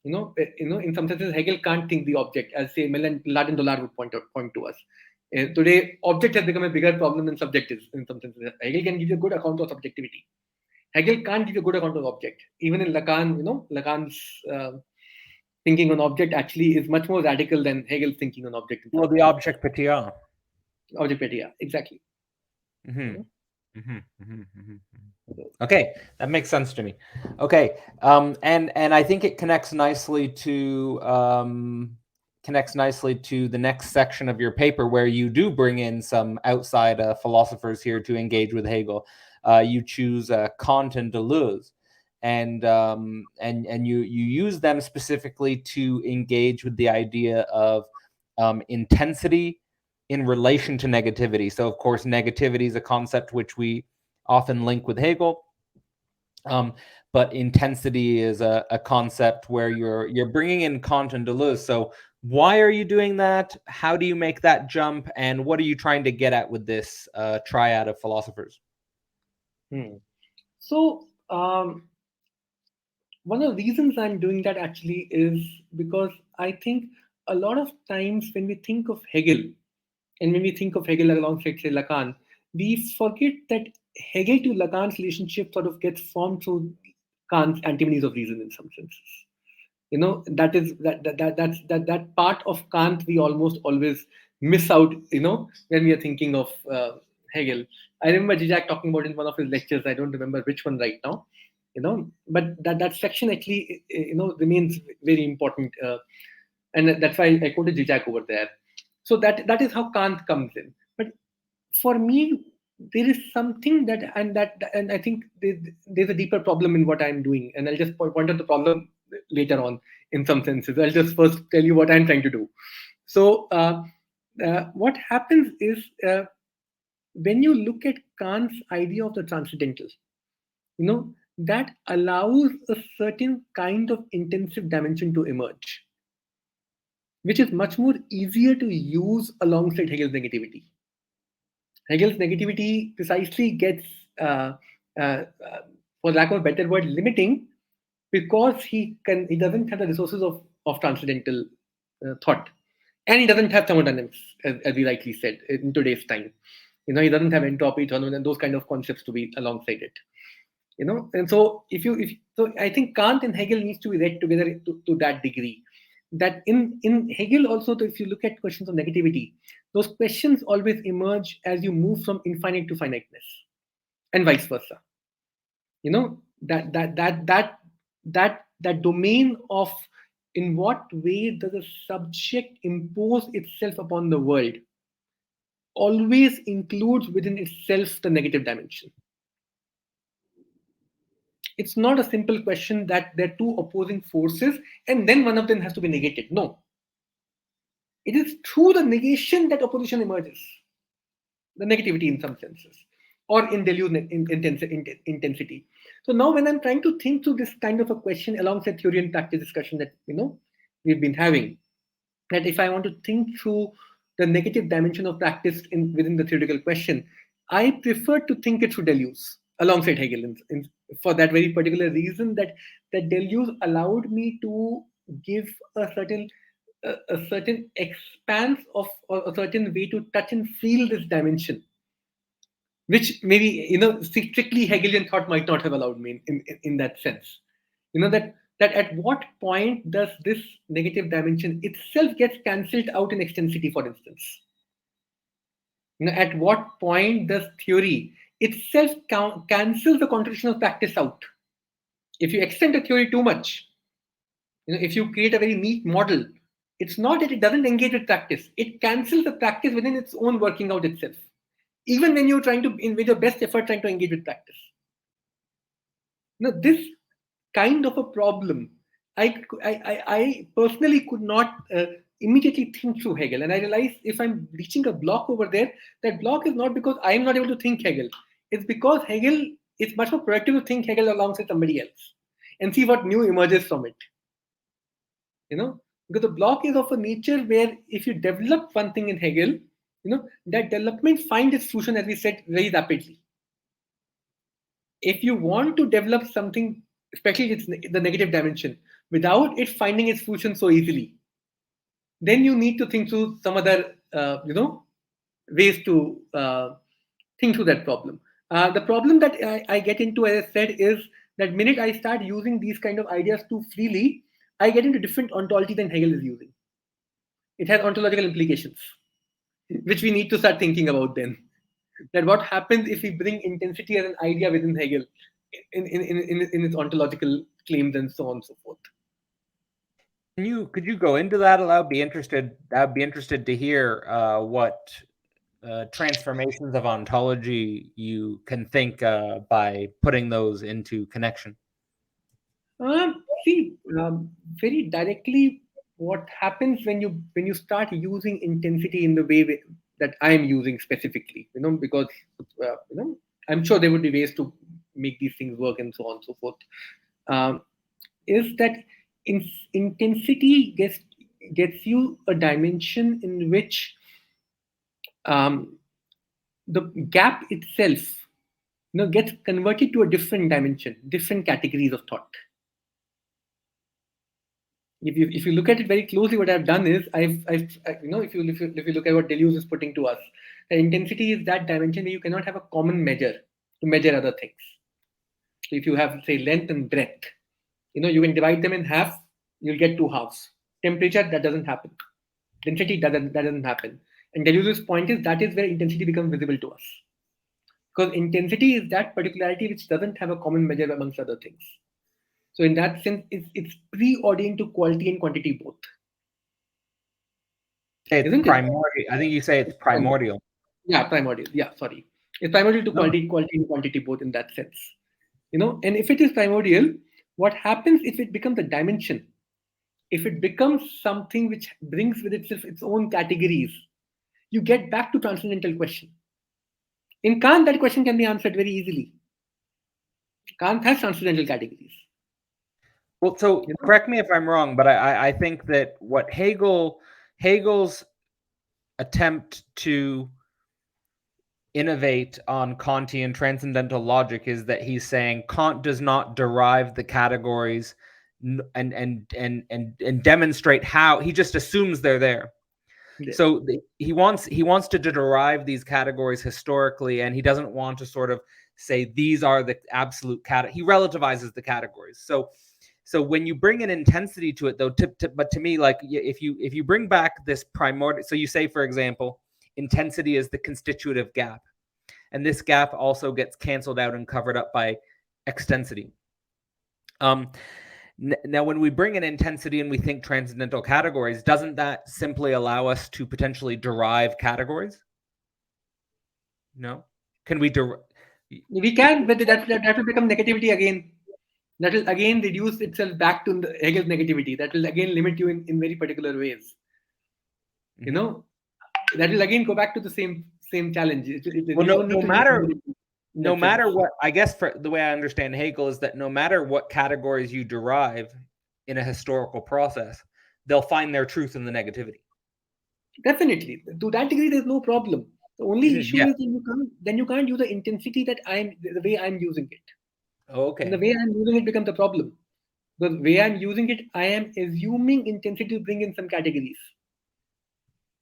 In some senses, Hegel can't think the object, as say Laden Dollard would point to us. Today, object has become a bigger problem than subject is. In some senses, Hegel can give you a good account of subjectivity. Hegel can't give you a good account of object. Even in Lacan, Lacan's thinking on object actually is much more radical than Hegel's thinking on object. Well, the object patia. Object patia, exactly. Okay, that makes sense to me. Okay, and I think it connects nicely to the next section of your paper, where you do bring in some outside philosophers here to engage with Hegel. You choose Kant and Deleuze, and you use them specifically to engage with the idea of intensity in relation to negativity. So, of course, negativity is a concept which we often link with Hegel, but intensity is a concept where you're bringing in Kant and Deleuze. So why are you doing that? How do you make that jump? And what are you trying to get at with this triad of philosophers? So one of the reasons I'm doing that actually is because I think a lot of times when we think of Hegel, and when we think of Hegel alongside, say, Lacan, we forget that Hegel to Lacan's relationship sort of gets formed through Kant's antinomies of reason in some senses. That part of Kant we almost always miss out, when we are thinking of Hegel. I remember Zizek talking about in one of his lectures. I don't remember which one right now, but that section actually, remains very important, and that's why I quoted Zizek over there. So that is how Kant comes in. But for me, there is something and I think there's a deeper problem in what I'm doing, and I'll just point out the problem later on. In some senses, I'll just first tell you what I'm trying to do. So what happens is, when you look at Kant's idea of the transcendental, that allows a certain kind of intensive dimension to emerge, which is much more easier to use alongside Hegel's negativity. Hegel's negativity precisely gets, uh, uh, for lack of a better word, limiting, because he doesn't have the resources of transcendental thought, and he doesn't have thermodynamics, as we rightly said, in today's time. He doesn't have entropy, thermodynamics, and those kind of concepts to be alongside it. And so so I think Kant and Hegel needs to be read together to that degree. That in Hegel also, if you look at questions of negativity, those questions always emerge as you move from infinite to finiteness, and vice versa. That domain of in what way does a subject impose itself upon the world always includes within itself the negative dimension. It's not a simple question that they're two opposing forces and then one of them has to be negated. No. It is through the negation that opposition emerges, the negativity in some senses, or in Deleuze intensity. So now when I'm trying to think through this kind of a question alongside theory and practice discussion that we've been having, that if I want to think through the negative dimension of practice within the theoretical question, I prefer to think it through Deleuze alongside Hegel, for that very particular reason that Deleuze allowed me to give a certain expanse of, or a certain way to touch and feel this dimension, which maybe strictly Hegelian thought might not have allowed me in that sense. That at what point does this negative dimension itself gets cancelled out in extensity, for instance? At what point does theory itself cancels the contribution of practice out? If you extend the theory too much, if you create a very neat model, it's not that it doesn't engage with practice. It cancels the practice within its own working out itself, even when you're trying to, with your best effort, trying to engage with practice. This kind of a problem, I personally could not immediately think through Hegel. And I realized if I'm reaching a block over there, that block is not because I'm not able to think Hegel. It's because Hegel, it's much more productive to think Hegel alongside somebody else and see what new emerges from it. Because the block is of a nature where if you develop one thing in Hegel, that development finds its fruition, as we said, very rapidly. If you want to develop something, especially it's the negative dimension, without it finding its fruition so easily, then you need to think through some other, ways to think through that problem. The problem that I get into, as I said, is that minute I start using these kind of ideas too freely, I get into different ontology than Hegel is using. It has ontological implications, which we need to start thinking about then. That what happens if we bring intensity as an idea within Hegel in its ontological claims and so on and so forth. Could you go into that? I'd be interested to hear what transformations of ontology you can think by putting those into connection. Very directly, what happens when you start using intensity in the way that I'm using specifically, because I'm sure there would be ways to make these things work and so on and so forth. Is that intensity gets you a dimension in which the gap itself gets converted to a different dimension, different categories of thought. If you look at it very closely, what I've done is if you look at what Deleuze is putting to us, the intensity is that dimension where you cannot have a common measure to measure other things. So if you have, say, length and breadth, you can divide them in half, you'll get two halves. Temperature, that doesn't happen. Density, that doesn't happen. And Deleuze's point is that is where intensity becomes visible to us. Because intensity is that particularity which doesn't have a common measure amongst other things. So in that sense, it's preordained to quality and quantity both. It's Isn't primordial. I think you say it's primordial. Yeah, primordial. Yeah, sorry. It's primordial to quality and quantity both in that sense. And if it is primordial, what happens if it becomes a dimension? If it becomes something which brings with itself its own categories, you get back to transcendental question. In Kant, that question can be answered very easily. Kant has transcendental categories. Well, so correct me if I'm wrong, but I think that what Hegel's attempt to innovate on Kantian transcendental logic is that he's saying Kant does not derive the categories and demonstrate how. He just assumes they're there. Yeah. So he wants to derive these categories historically, and he doesn't want to sort of say these are the absolute he relativizes the categories. So when you bring an intensity to it, though, but to me, like if you bring back this primordial, so you say, for example, intensity is the constitutive gap, and this gap also gets canceled out and covered up by extensity. Now, when we bring in intensity and we think transcendental categories, doesn't that simply allow us to potentially derive categories? No? Can we We can, but that will become negativity again. That will again reduce itself back to Hegel's negativity. That will again limit you in very particular ways. Mm-hmm. That will again go back to the same challenge. Well, no matter what, I guess for the way I understand Hegel is that no matter what categories you derive in a historical process, they'll find their truth in the negativity. Definitely. To that degree, there's no problem. The only issue is then you can't use the intensity that the way I'm using it. Okay. And the way I'm using it becomes a problem. The way I'm using it, I am assuming intensity to bring in some categories.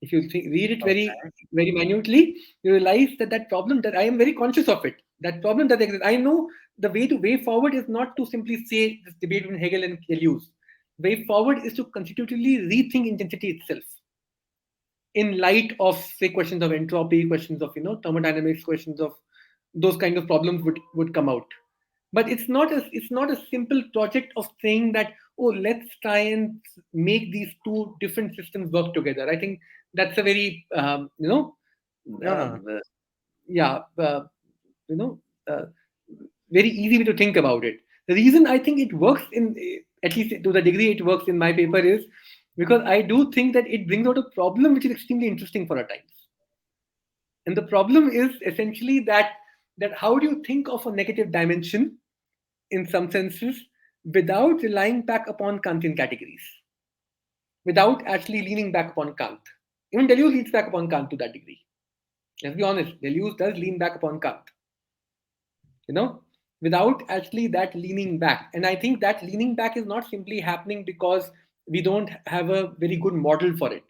If you read it very minutely, you realize that problem, that I am very conscious of it. That problem that exists. I know the way forward is not to simply say this debate between Hegel and Deleuze. Way forward is to constitutively rethink intensity itself in light of, say, questions of entropy, questions of thermodynamics, questions of those kind of problems would come out. But it's not a simple project of saying that, oh, let's try and make these two different systems work together. I think that's a very very easy way to think about it. The reason I think it works, at least to the degree it works in my paper, is because I do think that it brings out a problem which is extremely interesting for our times. And the problem is essentially that how do you think of a negative dimension in some senses without relying back upon Kantian categories, without actually leaning back upon Kant. Even Deleuze leans back upon Kant to that degree. Let's be honest, Deleuze does lean back upon Kant, without actually that leaning back. And I think that leaning back is not simply happening because we don't have a very good model for it.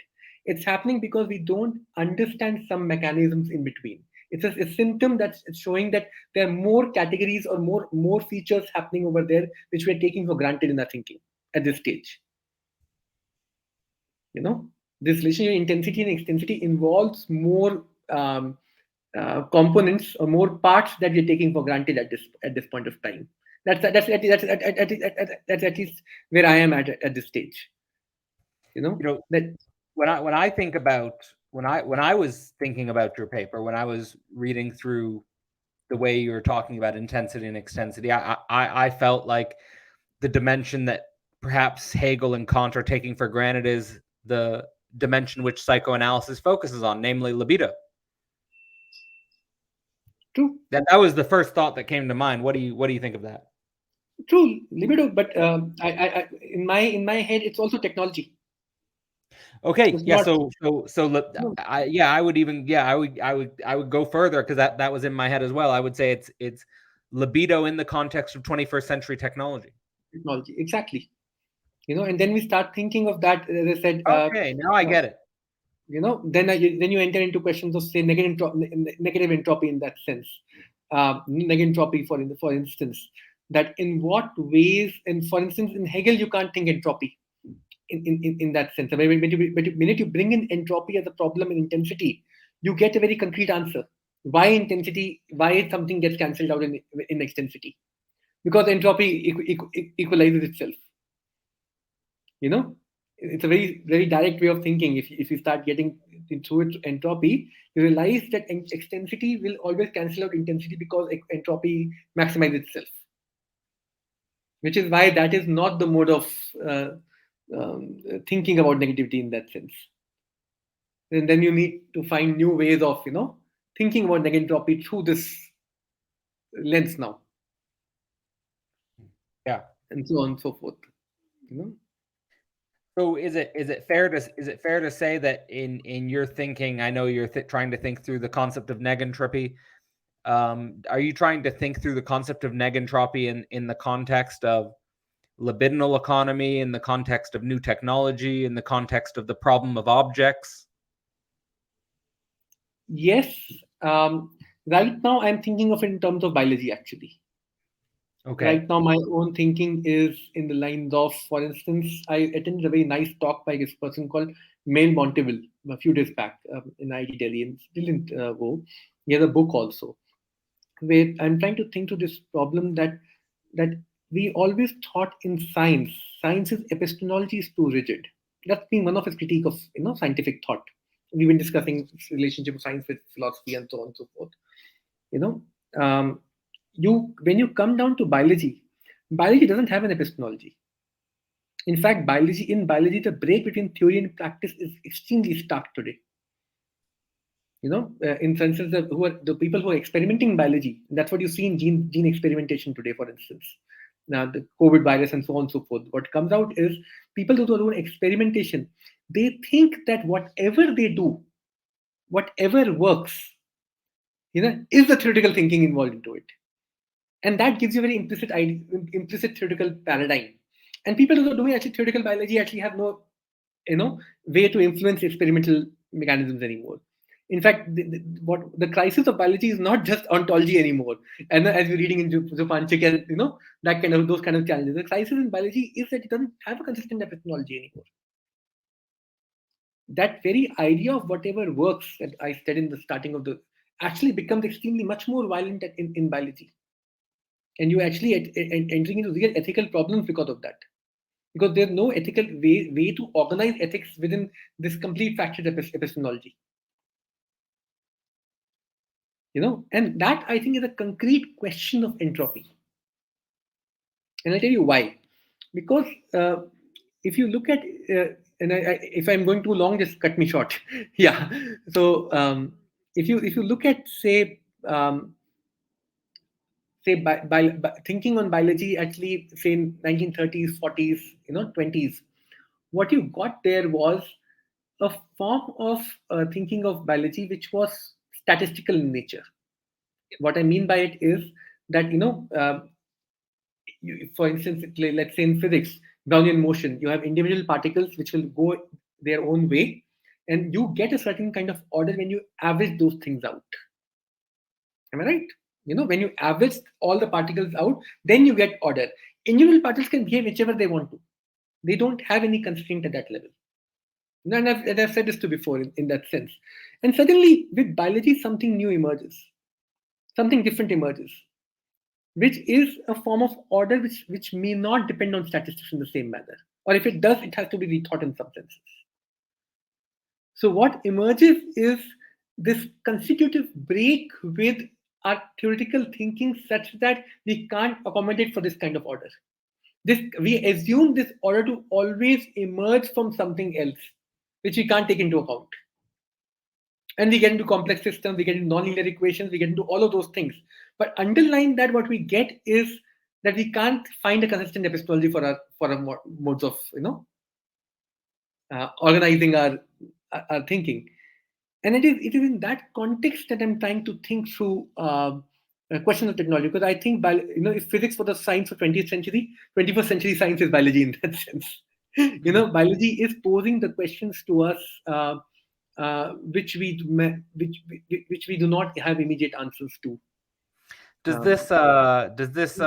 It's happening because we don't understand some mechanisms in between. It's a symptom that's showing that there are more categories or more features happening over there, which we're taking for granted in our thinking at this stage. This relationship intensity and extensity involves more components or more parts that we're taking for granted at this point of time. That's at least where I am at this stage. That when I think about when I was thinking about your paper, when I was reading through the way you were talking about intensity and extensity, I felt like the dimension that perhaps Hegel and Kant are taking for granted is the dimension which psychoanalysis focuses on, namely libido. True. That was the first thought that came to mind. What do you think of that? True, libido, but I in my head, it's also technology. Okay. Yeah. I would go further, because that was in my head as well. I would say it's libido in the context of 21st century technology. Technology, exactly. And then we start thinking of that, as I said. Okay, now I get it. Then you enter into questions of, say, negative entropy in that sense. Negative entropy, for instance. that in what ways, and for instance, in Hegel, you can't think entropy in that sense. But the minute you bring in entropy as a problem in intensity, you get a very concrete answer. Why intensity? Why something gets cancelled out in extensity? Because entropy equalizes itself. You know, it's a very direct way of thinking. If you start getting into it entropy, you realize that extensity will always cancel out intensity because entropy maximizes itself, which is why that is not the mode of thinking about negativity in that sense. And then you need to find new ways of thinking about negentropy through this lens now, Yeah. and so on and so forth. You know. So is it fair to say that in your thinking, I know you're trying to think through the concept of negentropy. Are you trying to think through the concept of negentropy in the context of libidinal economy, in the context of new technology, in the context of the problem of objects? Yes. Right now, I'm thinking of it in terms of biology, actually. Okay. Right now, my own thinking is in the lines of, for instance, I attended a very nice talk by this person called Mail Monteville a few days back in IT Delhi, and still didn't go. He has a book also, where I'm trying to think to this problem that we always thought in science's epistemology is too rigid. That's been one of his critique of scientific thought. We've been discussing relationship of science with philosophy and so on and so forth. You know, um, you when you come down to biology doesn't have an epistemology. In fact, biology, the break between theory and practice is extremely stark today. In senses that who are the people who are experimenting in biology. That's what you see in gene experimentation today, for instance. Now the COVID virus and so on and so forth. What comes out is people who are doing experimentation. They think that whatever they do, whatever works, is the theoretical thinking involved into it, and that gives you a very implicit theoretical paradigm. And people who are doing actually theoretical biology actually have no way to influence experimental mechanisms anymore. In fact, what the crisis of biology is not just ontology anymore. And as we're reading in Zupanchik and that kind of those kind of challenges, the crisis in biology is that it doesn't have a consistent epistemology anymore. That very idea of whatever works that I said in the starting of the actually becomes extremely much more violent in biology, and you actually entering into real ethical problems because of that, because there's no ethical way to organize ethics within this complete fractured epistemology. And that I think is a concrete question of entropy, and I'll tell you why. Because if you look at if I'm going too long, just cut me short. Yeah. So if you look at say by thinking on biology, actually say in 1930s, 40s, 20s, what you got there was a form of thinking of biology which was statistical in nature. What I mean by it is that for instance, let's say in physics, Brownian motion, you have individual particles which will go their own way, and you get a certain kind of order when you average those things out. Am I right? When you average all the particles out, then you get order. Individual particles can behave whichever they want to. They don't have any constraint at that level. And I've said this to before in that sense. And suddenly, with biology, something new emerges. Something different emerges, which is a form of order which may not depend on statistics in the same manner. Or if it does, it has to be rethought in some senses. So what emerges is this constitutive break with our theoretical thinking such that we can't accommodate for this kind of order. We assume this order to always emerge from something else, which we can't take into account. And we get into complex systems, we get into nonlinear equations, we get into all of those things. But underlying that, what we get is that we can't find a consistent epistemology for our modes of organizing our thinking. And it is in that context that I'm trying to think through questions of technology, because I think if physics was the science of 20th century, 21st century science is biology in that sense. Biology is posing the questions to us which we do not have immediate answers to. Does this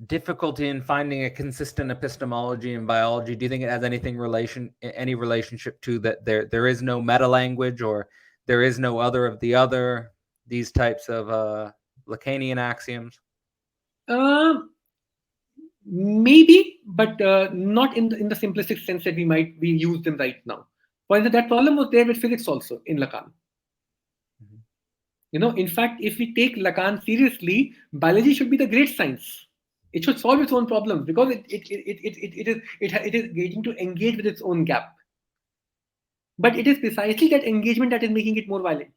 difficulty in finding a consistent epistemology in biology, do you think it has any relationship to that there is no meta language, or there is no other of the other, these types of Lacanian axioms? Maybe, but not in the simplistic sense that we use them right now. For instance, that problem was there with physics also in Lacan. In fact, if we take Lacan seriously, biology should be the great science. It should solve its own problems because it is getting to engage with its own gap. But it is precisely that engagement that is making it more violent.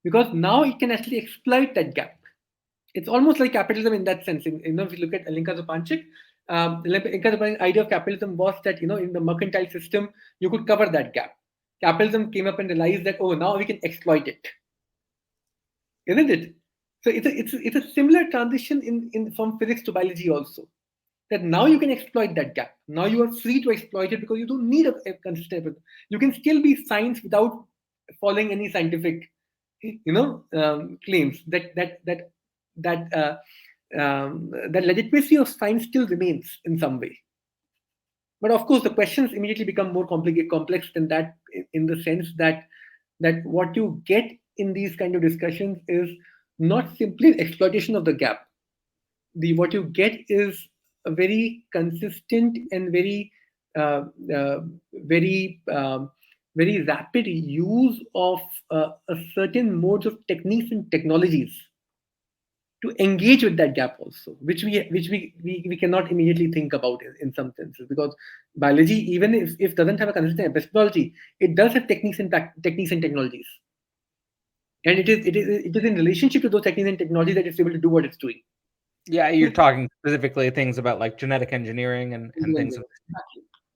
Because now it can actually exploit that gap. It's almost like capitalism in that sense. If you look at Alenka Zupančič, Alenka Zupančič's idea of capitalism was that in the mercantile system you could cover that gap. Capitalism came up and realized that now we can exploit it, isn't it? So it's a similar transition in from physics to biology also. That now you can exploit that gap. Now you are free to exploit it because you don't need a consistent. You can still be science without following any scientific, claims. That legitimacy of science still remains in some way. But of course, the questions immediately become more complex than that, in the sense that what you get in these kind of discussions is not simply exploitation of the gap. What you get is a very consistent and very rapid use of a certain modes of techniques and technologies to engage with that gap also, which we cannot immediately think about in some senses, because biology, even if doesn't have a consistent epistemology, it does have techniques and technologies, and it is in relationship to those techniques and technologies that it's able to do what it's doing. Yeah, you're talking specifically things about like genetic engineering and things.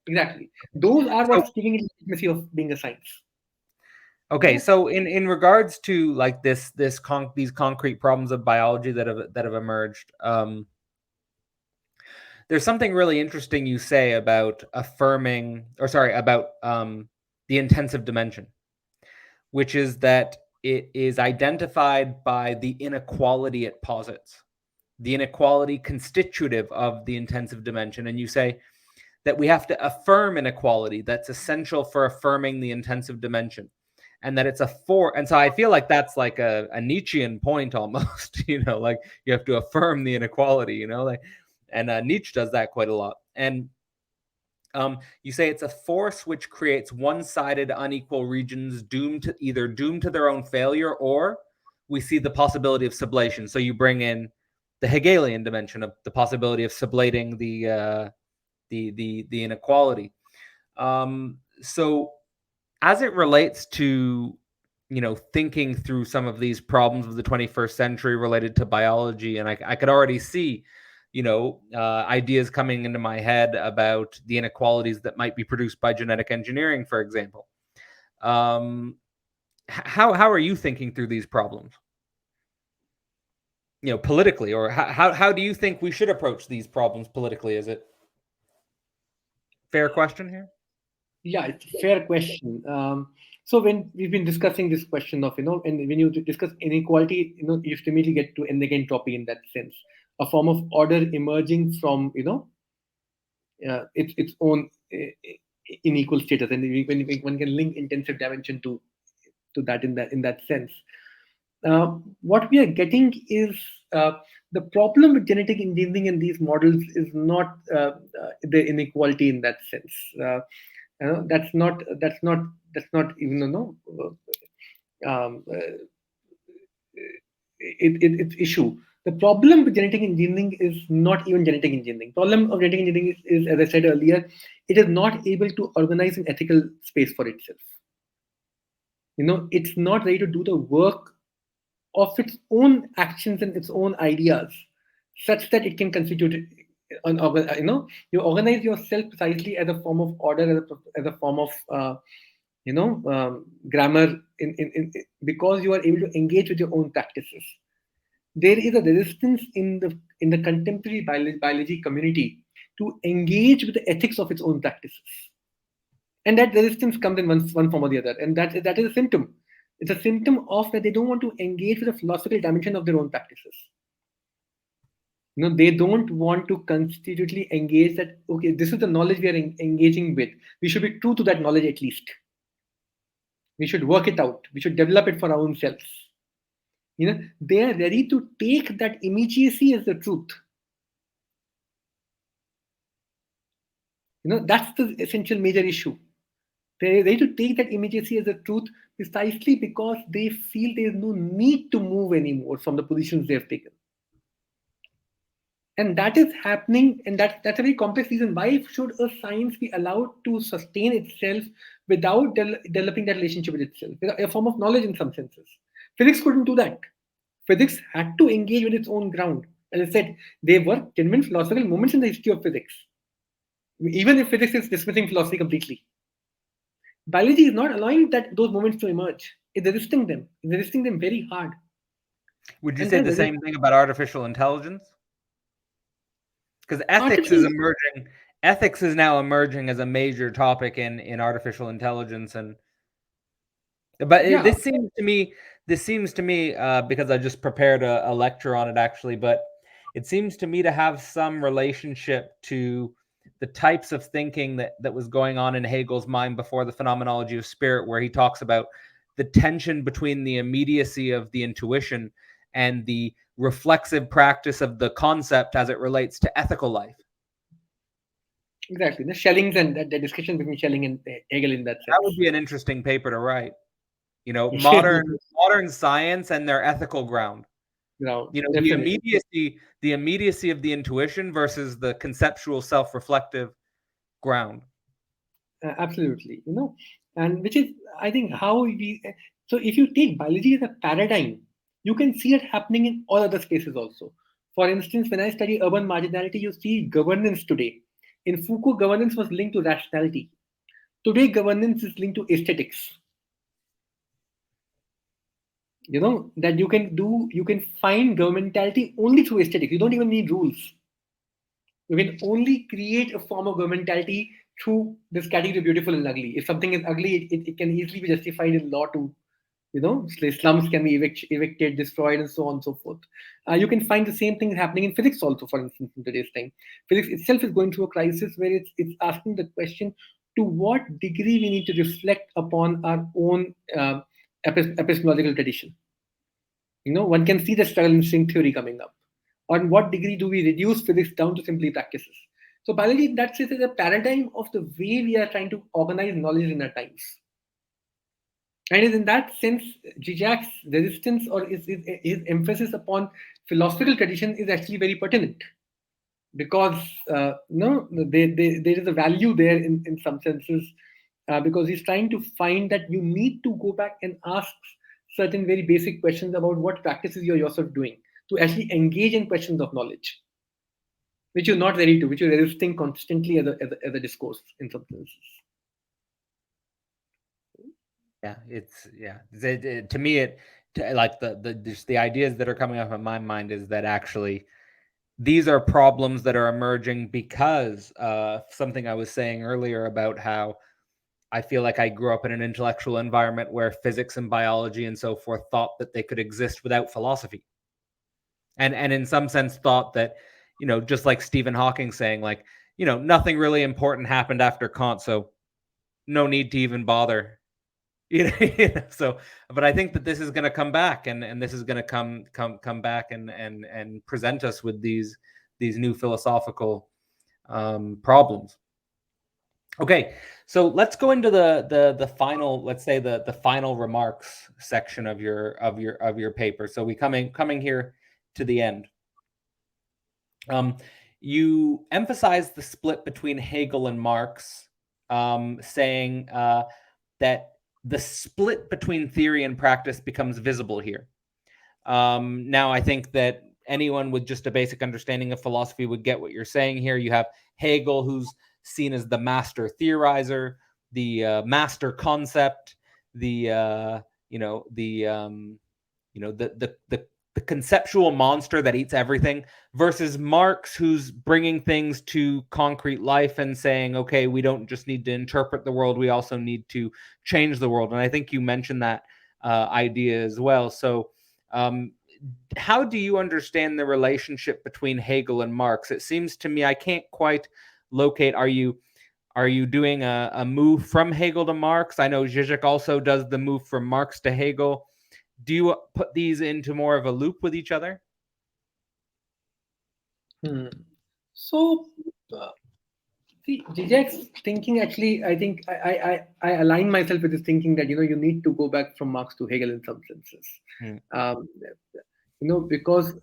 Exactly. Those are what's giving it the legitimacy of being a science. Okay, so in regards to like these concrete problems of biology that have emerged, there's something really interesting you say about the intensive dimension, which is that it is identified by the inequality it posits, the inequality constitutive of the intensive dimension. And you say that we have to affirm inequality that's essential for affirming the intensive dimension, and that it's and so I feel like that's like a Nietzschean point almost, like you have to affirm the inequality, and Nietzsche does that quite a lot. And you say it's a force which creates one-sided unequal regions doomed to their own failure, or we see the possibility of sublation. So you bring in the Hegelian dimension of the possibility of sublating the inequality. So as it relates to thinking through some of these problems of the 21st century related to biology, and I could already see ideas coming into my head about the inequalities that might be produced by genetic engineering, for example. How are you thinking through these problems? Politically, or how do you think we should approach these problems politically? Is it fair question here? Yeah, it's a fair question. So when we've been discussing this question of, and when you discuss inequality, you immediately get to entropy in that sense, a form of order emerging from, its own unequal status, and when one can link intensive dimension to that in that sense. What we are getting is the problem with genetic engineering in these models is not the inequality in that sense. That's not even its issue. The problem with genetic engineering is not even genetic engineering. Problem of genetic engineering is, as I said earlier, it is not able to organize an ethical space for itself. It's not ready to do the work of its own actions and its own ideas, such that it can constitute you organize yourself precisely as a form of order, as a form of grammar, because you are able to engage with your own practices. There is a resistance in the contemporary biology community to engage with the ethics of its own practices, and that resistance comes in one form or the other, and that is a symptom. It's a symptom of that they don't want to engage with the philosophical dimension of their own practices. They don't want to constitutively engage that, okay, this is the knowledge we are engaging with. We should be true to that knowledge at least. We should work it out. We should develop it for our own selves. They are ready to take that immediacy as the truth. That's the essential major issue. They're ready to take that immediacy as the truth precisely because they feel there is no need to move anymore from the positions they have taken. And that is happening, and that's a very complex reason. Why should a science be allowed to sustain itself without developing that relationship with itself, a form of knowledge in some senses? Physics couldn't do that. Physics had to engage with its own ground. As I said, there were genuine philosophical moments in the history of physics, even if physics is dismissing philosophy completely. Biology is not allowing those moments to emerge. It's resisting them. It's resisting them very hard. Would you say the same thing about artificial intelligence? Because ethics is emerging. Ethics is now emerging as a major topic in artificial intelligence, this seems to me because I just prepared a lecture on it actually, but it seems to me to have some relationship to the types of thinking that was going on in Hegel's mind before the Phenomenology of Spirit, where he talks about the tension between the immediacy of the intuition and the reflexive practice of the concept as it relates to ethical life. Exactly. The Schelling's and the discussion between Schelling and Hegel in that sense. That would be an interesting paper to write. Modern science and their ethical ground. The immediacy of the intuition versus the conceptual self-reflective ground. Absolutely. And which is, I think, how so if you take biology as a paradigm, you can see it happening in all other spaces also. For instance, when I study urban marginality, you see governance today. In Foucault, governance was linked to rationality. Today, governance is linked to aesthetics. That you can find governmentality only through aesthetics. You don't even need rules. You can only create a form of governmentality through this category of beautiful and ugly. If something is ugly, it can easily be justified in law to, slums can be evicted, destroyed, and so on and so forth. You can find the same thing happening in physics also, for instance, in today's time. Physics itself is going through a crisis where it's asking the question, to what degree we need to reflect upon our own epistemological tradition. One can see the struggle in string theory coming up. On what degree do we reduce physics down to simply practices? So biology, in that sense, is a paradigm of the way we are trying to organize knowledge in our times. And in that sense, Zizek's resistance or his emphasis upon philosophical tradition is actually very pertinent. Because there is a value there in some senses, because he's trying to find that you need to go back and ask certain very basic questions about what practices you're yourself doing to actually engage in questions of knowledge, which you're not ready to, which you're resisting constantly as a discourse in some senses. To me, the ideas that are coming up in my mind is that actually these are problems that are emerging because something I was saying earlier about how I feel like I grew up in an intellectual environment where physics and biology and so forth thought that they could exist without philosophy. And in some sense thought that, just like Stephen Hawking saying, like, nothing really important happened after Kant, so no need to even bother. So, but I think that this is going to come back, and this is going to come back and present us with these new philosophical problems. Okay, so let's go into the final, let's say the final remarks section of your paper. So we coming here to the end. You emphasize the split between Hegel and Marx, saying that the split between theory and practice becomes visible here. Now, I think that anyone with just a basic understanding of philosophy would get what you're saying here. You have Hegel, who's seen as the master theorizer, the master concept, the conceptual monster that eats everything, versus Marx, who's bringing things to concrete life and saying, okay, we don't just need to interpret the world, we also need to change the world. And I think you mentioned that idea as well. So how do you understand the relationship between Hegel and Marx? It seems to me I can't quite locate. Are you doing a move from Hegel to Marx? I know Zizek also does the move from Marx to Hegel. Do you put these into more of a loop with each other? So, see, Zizek's thinking actually, I think I align myself with his thinking that you need to go back from Marx to Hegel in some senses. Um, because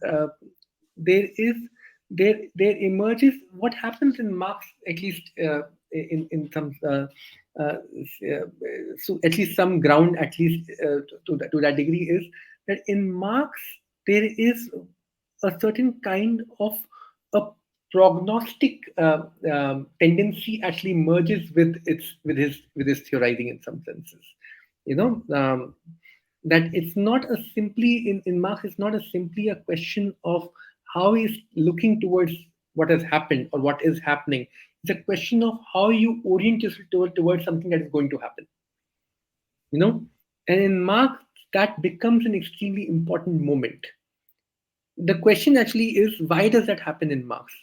there is there emerges what happens in Marx, at least in some so at least some ground, at least to that degree, is that in Marx there is a certain kind of a prognostic tendency actually merges with his theorizing in some senses. That it's not a simply in Marx, it's not a simply a question of how he's looking towards what has happened or what is happening. It's a question of how you orient yourself towards something that is going to happen. And in Marx, that becomes an extremely important moment. The question actually is, why does that happen in Marx?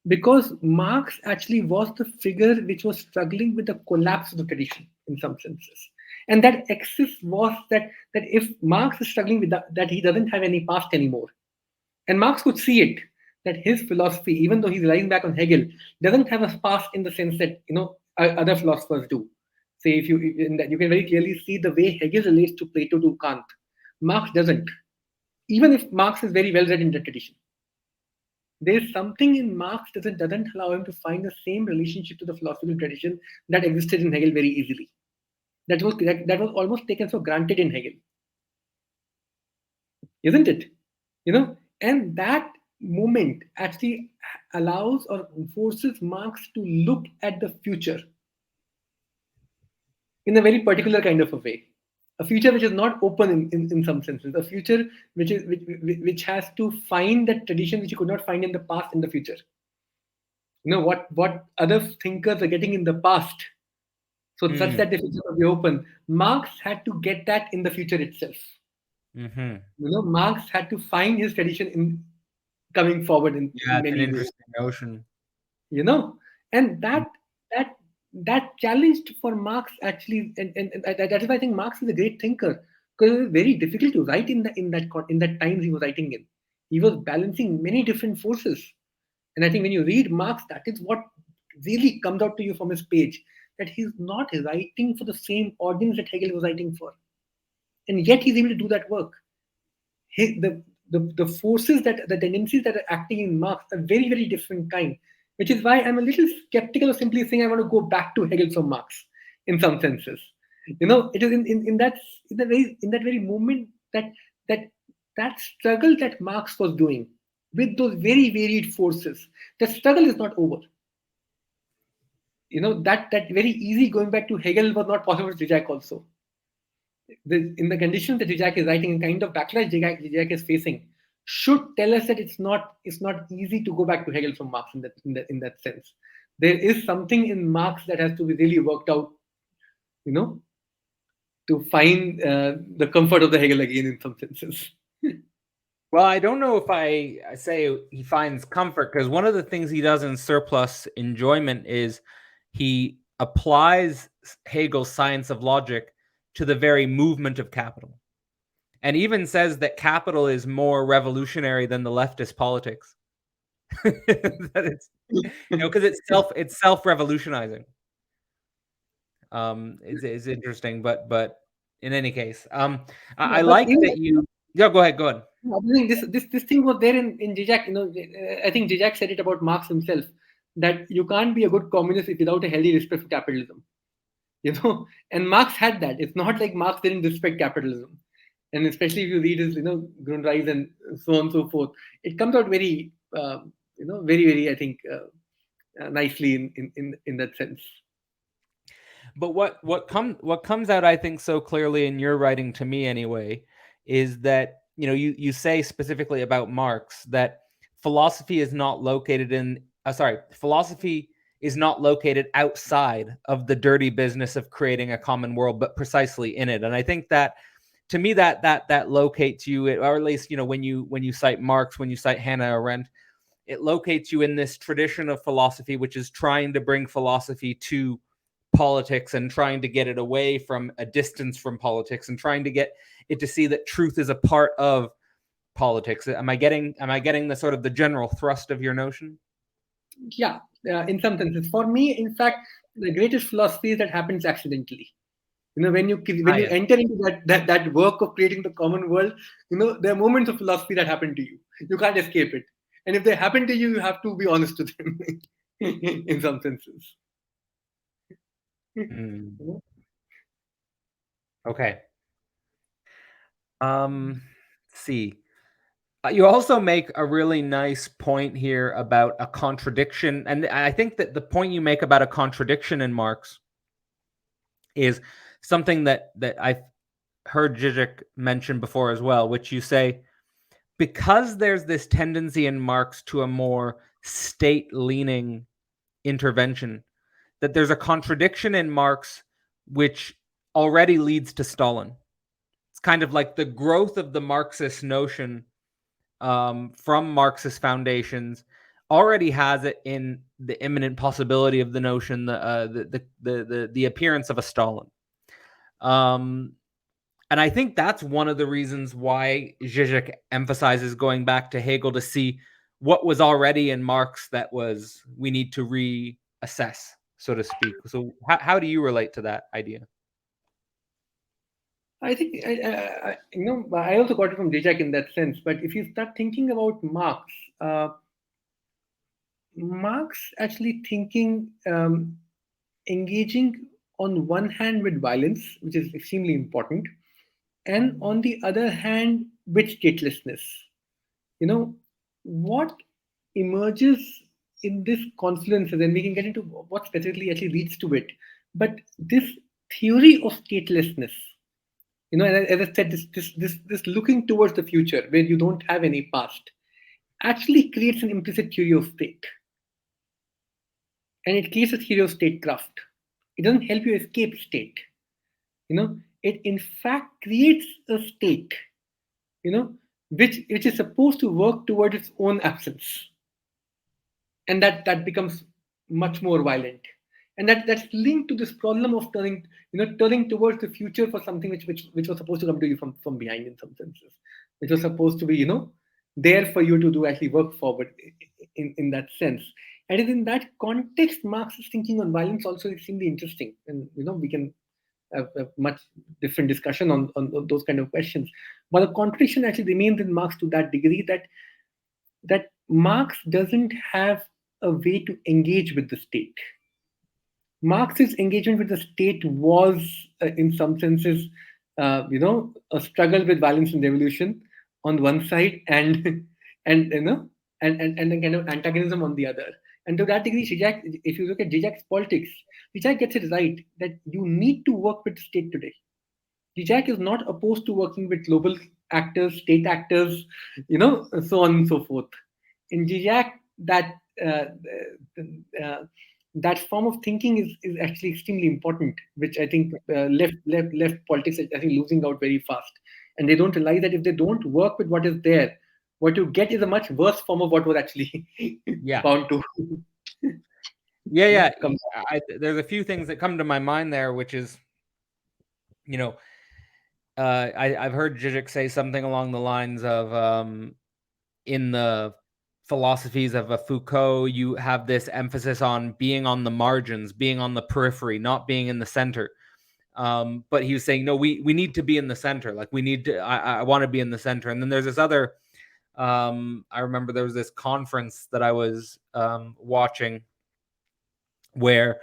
Because Marx actually was the figure which was struggling with the collapse of the tradition in some senses. And that axis was that if Marx is struggling with that he doesn't have any past anymore. And Marx could see it, that his philosophy, even though he's relying back on Hegel, doesn't have a past in the sense that other philosophers do. Say, if you in that, you can very clearly see the way Hegel relates to Plato to Kant. Marx doesn't, even if Marx is very well read in the tradition. There's something in Marx that doesn't allow him to find the same relationship to the philosophical tradition that existed in Hegel very easily. That was almost taken for granted in Hegel, isn't it? And that moment actually allows or forces Marx to look at the future in a very particular kind of a way. A future which is not open in some senses, a future which has to find that tradition which you could not find in the past in the future. What other thinkers are getting in the past, so such that the future will be open. Marx had to get that in the future itself. Marx had to find his tradition in coming forward in many an ways. interesting notion. And that challenged for Marx actually, and that is why I think Marx is a great thinker, because it was very difficult to write in that times he was writing in. He was balancing many different forces, and I think when you read Marx, that is what really comes out to you from his page, that he's not writing for the same audience that Hegel was writing for, and yet he's able to do that work. The forces, that the tendencies that are acting in Marx are very, very different kind, which is why I'm a little skeptical of simply saying I want to go back to Hegel from Marx in some senses. It is in that very moment that struggle that Marx was doing with those very varied forces. The struggle is not over. That very easy going back to Hegel was not possible with Zizek also. In the conditions that Zizek is writing, the kind of backlash Zizek is facing should tell us that it's not easy to go back to Hegel from Marx in that sense. There is something in Marx that has to be really worked out, to find the comfort of the Hegel again in some senses. Well, I don't know if I say he finds comfort, because one of the things he does in Surplus Enjoyment is he applies Hegel's science of logic to the very movement of capital, and even says that capital is more revolutionary than the leftist politics. That it's, because it's self-revolutionizing. It's interesting, but in any case, I like that you. Yeah, go ahead. This thing was there in Zizek. I think Zizek said it about Marx himself, that you can't be a good communist without a healthy respect for capitalism. And Marx had that. It's not like Marx didn't respect capitalism, and especially if you read his Grundrisse and so on and so forth, it comes out very very, very, I think, nicely in that sense. But what comes out, I think, so clearly in your writing, to me anyway, is that you say specifically about Marx that philosophy is not located outside of the dirty business of creating a common world, but precisely in it. And I think that to me that locates you, or at least when you cite Marx, when you cite Hannah Arendt, it locates you in this tradition of philosophy, which is trying to bring philosophy to politics and trying to get it away from a distance from politics and trying to get it to see that truth is a part of politics. Am I getting the sort of the general thrust of your notion? Yeah, in some senses. For me, in fact, the greatest philosophy is that happens accidentally. When you enter into that work of creating the common world, there are moments of philosophy that happen to you. You can't escape it. And if they happen to you, you have to be honest to them in some senses. Okay. See. You also make a really nice point here about a contradiction. And I think that the point you make about a contradiction in Marx is something that I've heard Zizek mention before as well, which you say, because there's this tendency in Marx to a more state-leaning intervention, that there's a contradiction in Marx which already leads to Stalin. It's kind of like the growth of the Marxist notion from Marxist foundations already has it in the imminent possibility of the notion, the appearance of a Stalin. And I think that's one of the reasons why Zizek emphasizes going back to Hegel to see what was already in Marx that we need to reassess, so to speak. So how do you relate to that idea? I think I also got it from Zizek in that sense. But if you start thinking about Marx, Marx actually thinking, engaging on one hand with violence, which is extremely important, and on the other hand with statelessness. What emerges in this confluence, and then we can get into what specifically actually leads to it. But this theory of statelessness, and as I said, this looking towards the future where you don't have any past, actually creates an implicit theory of state. And it creates a theory of statecraft. It doesn't help you escape state. It in fact creates a state, which is supposed to work toward its own absence. And that becomes much more violent. And that's linked to this problem of turning towards the future for something which was supposed to come to you from behind in some senses, which was supposed to be, there for you to do actually work forward in that sense. And in that context, Marx's thinking on violence also extremely interesting. And we can have a much different discussion on those kind of questions. But the contradiction actually remains in Marx to that degree that Marx doesn't have a way to engage with the state. Marx's engagement with the state was, in some senses, a struggle with violence and revolution on one side, and and a kind of antagonism on the other. And to that degree, Zizek, if you look at Zizek's politics, Zizek gets it right that you need to work with the state today. Zizek is not opposed to working with global actors, state actors, so on and so forth. In Zizek, that form of thinking is actually extremely important, which I think left politics is actually losing out very fast. And they don't realize that if they don't work with what is there, what you get is a much worse form of what was actually bound to. Yeah. There's a few things that come to my mind there, which is, I've heard Zizek say something along the lines of, in the philosophies of Foucault, you have this emphasis on being on the margins, being on the periphery, not being in the center. But he was saying, no, we need to be in the center. Like I want to be in the center. And then there's this other, I remember there was this conference that I was watching where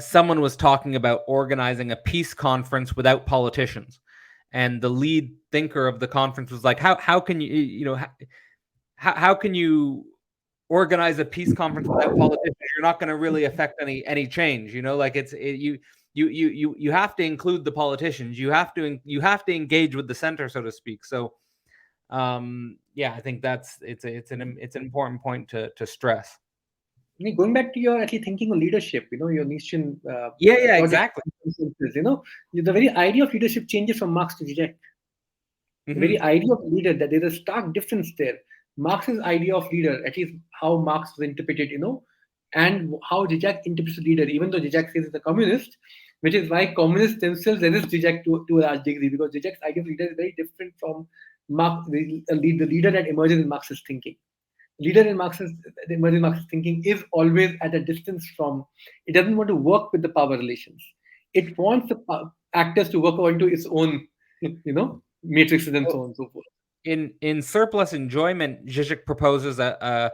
someone was talking about organizing a peace conference without politicians. And the lead thinker of the conference was like, how can you, how can you organize a peace conference without politicians? You're not going to really affect any change. Like you have to include the politicians. You have to engage with the center, so to speak. So, I think it's an important point to stress. Going back to your actually thinking on leadership, your Nietzschean Yeah, project, exactly. the very idea of leadership changes from Marx to Zizek. The very Hmm. idea of leader, that there's a stark difference there. Marx's idea of leader, at least how Marx was interpreted, and how Zizek interprets a leader, even though Zizek says he's a communist, which is why communists themselves resist Zizek to a large degree, because Zizek's idea of leader is very different from Marx, the leader that emerges in Marxist thinking. Leader in Marxist, the emerging Marxist thinking is always at a distance from, it doesn't want to work with the power relations. It wants the actors to work according to its own, matrices and so on and so forth. In Surplus Enjoyment, Zizek proposes that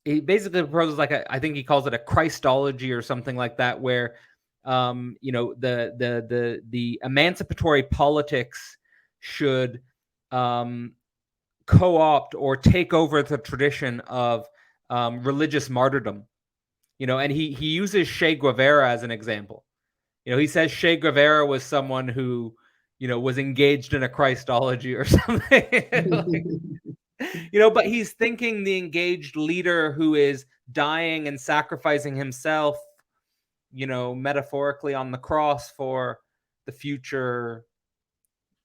he basically proposes like I think he calls it a Christology or something like that, where the emancipatory politics should co-opt or take over the tradition of religious martyrdom. And he uses Che Guevara as an example. He says Che Guevara was someone who, was engaged in a Christology or something. But he's thinking the engaged leader who is dying and sacrificing himself, metaphorically on the cross for the future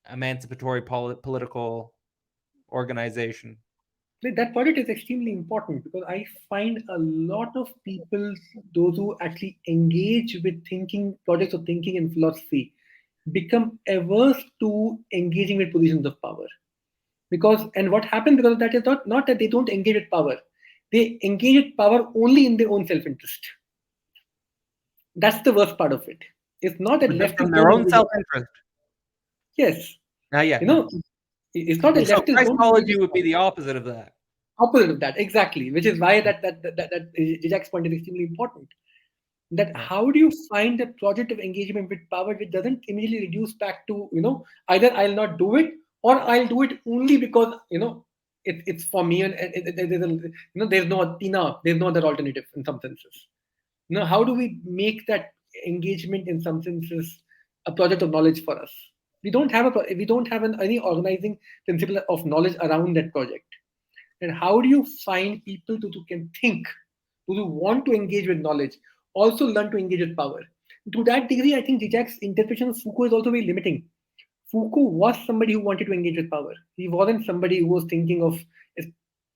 emancipatory political organization. That project is extremely important because I find a lot of people, those who actually engage with thinking, projects of thinking and philosophy, become averse to engaging with positions of power. And what happens because of that is not that they don't engage with power, they engage with power only in their own self-interest. That's the worst part of it. It's not that From leftists their don't own engage with, self-interest. yes, Yeah, you no. know it's not that So leftists don't engage Christology with would be power. the opposite of that. Opposite of that, exactly, which is why that Jack's point is extremely important. That Yeah. how do you find a project of engagement with power which doesn't immediately reduce back to, either I'll not do it or I'll do it only because it's for me, and there's no other alternative in some senses. How do we make that engagement in some senses a project of knowledge for us? We don't have any organizing principle of knowledge around that project. And how do you find people who can think, who want to engage with knowledge, also learn to engage with power? To that degree, I think Zizek's interpretation of Foucault is also very limiting. Foucault was somebody who wanted to engage with power. He wasn't somebody who was thinking of.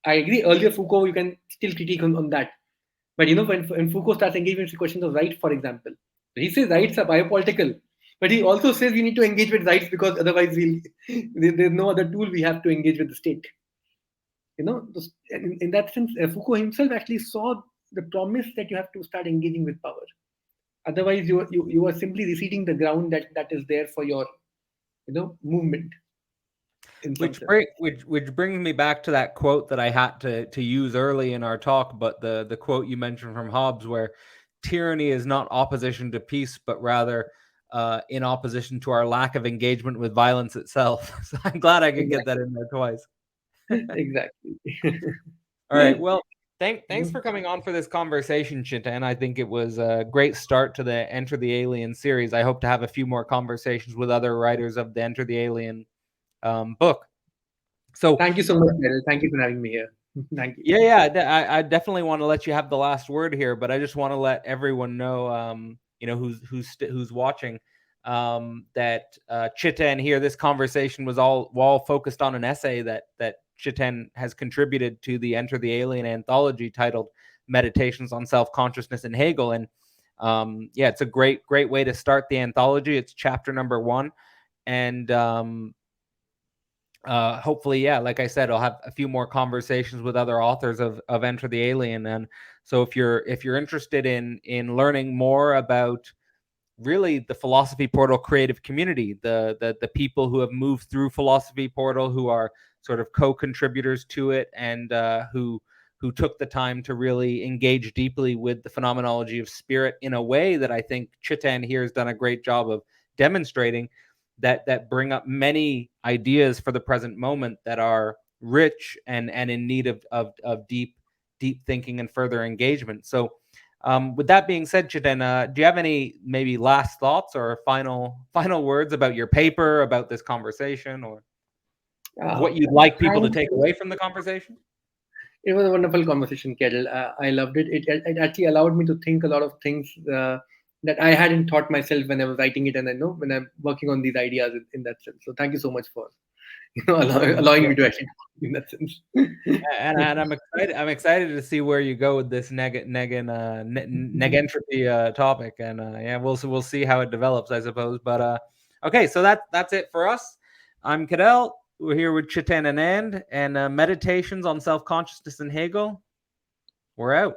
I agree. Earlier Foucault, you can still critique on that. But when Foucault starts engaging with questions of right, for example, he says rights are biopolitical. But he also says we need to engage with rights because otherwise there's no other tool we have to engage with the state. In that sense, Foucault himself actually saw the promise that you have to start engaging with power. Otherwise, you are simply receding the ground that is there for your movement in some sense. Which brings me back to that quote that I had to use early in our talk, but the quote you mentioned from Hobbes, where tyranny is not opposition to peace, but rather in opposition to our lack of engagement with violence itself. So I'm glad I could get that Exactly. in there twice. Exactly. All right. Well, thanks for coming on for this conversation, Chetan. I think it was a great start to the Enter the Alien series. I hope to have a few more conversations with other writers of the Enter the Alien book. So Thank you so much, Meryl. Thank you for having me here. Thank you. I definitely want to let you have the last word here, but I just want to let everyone know, who's watching, that Chetan here. This conversation was all focused on an essay that Chetan has contributed to the Enter the Alien anthology titled "Meditations on Self-Consciousness in Hegel," and it's a great way to start the anthology. It's chapter number 1, and hopefully, like I said, I'll have a few more conversations with other authors of Enter the Alien. And so if you're interested in learning more about really the Philosophy Portal creative community, the people who have moved through Philosophy Portal, who are sort of co-contributors to it, and who took the time to really engage deeply with the phenomenology of spirit in a way that I think Chetan here has done a great job of demonstrating, that bring up many ideas for the present moment that are rich and in need of deep thinking and further engagement. So with that being said, Chetan, do you have any maybe last thoughts or final words about your paper, about this conversation, or Uh, what you'd like people to thank take away from the conversation? It was a wonderful conversation, Carol. I loved it. It actually allowed me to think a lot of things that I hadn't thought myself when I was writing it, and I know when I'm working on these ideas in that sense. So thank you so much for allowing me to actually talk in that sense. And I'm excited. I'm excited to see where you go with this negentropy topic, and yeah, we'll see how it develops, I suppose. But okay, so that's it for us. I'm Karl. We're here with Chetan Anand and Meditations on Self-Consciousness and Hegel. We're out.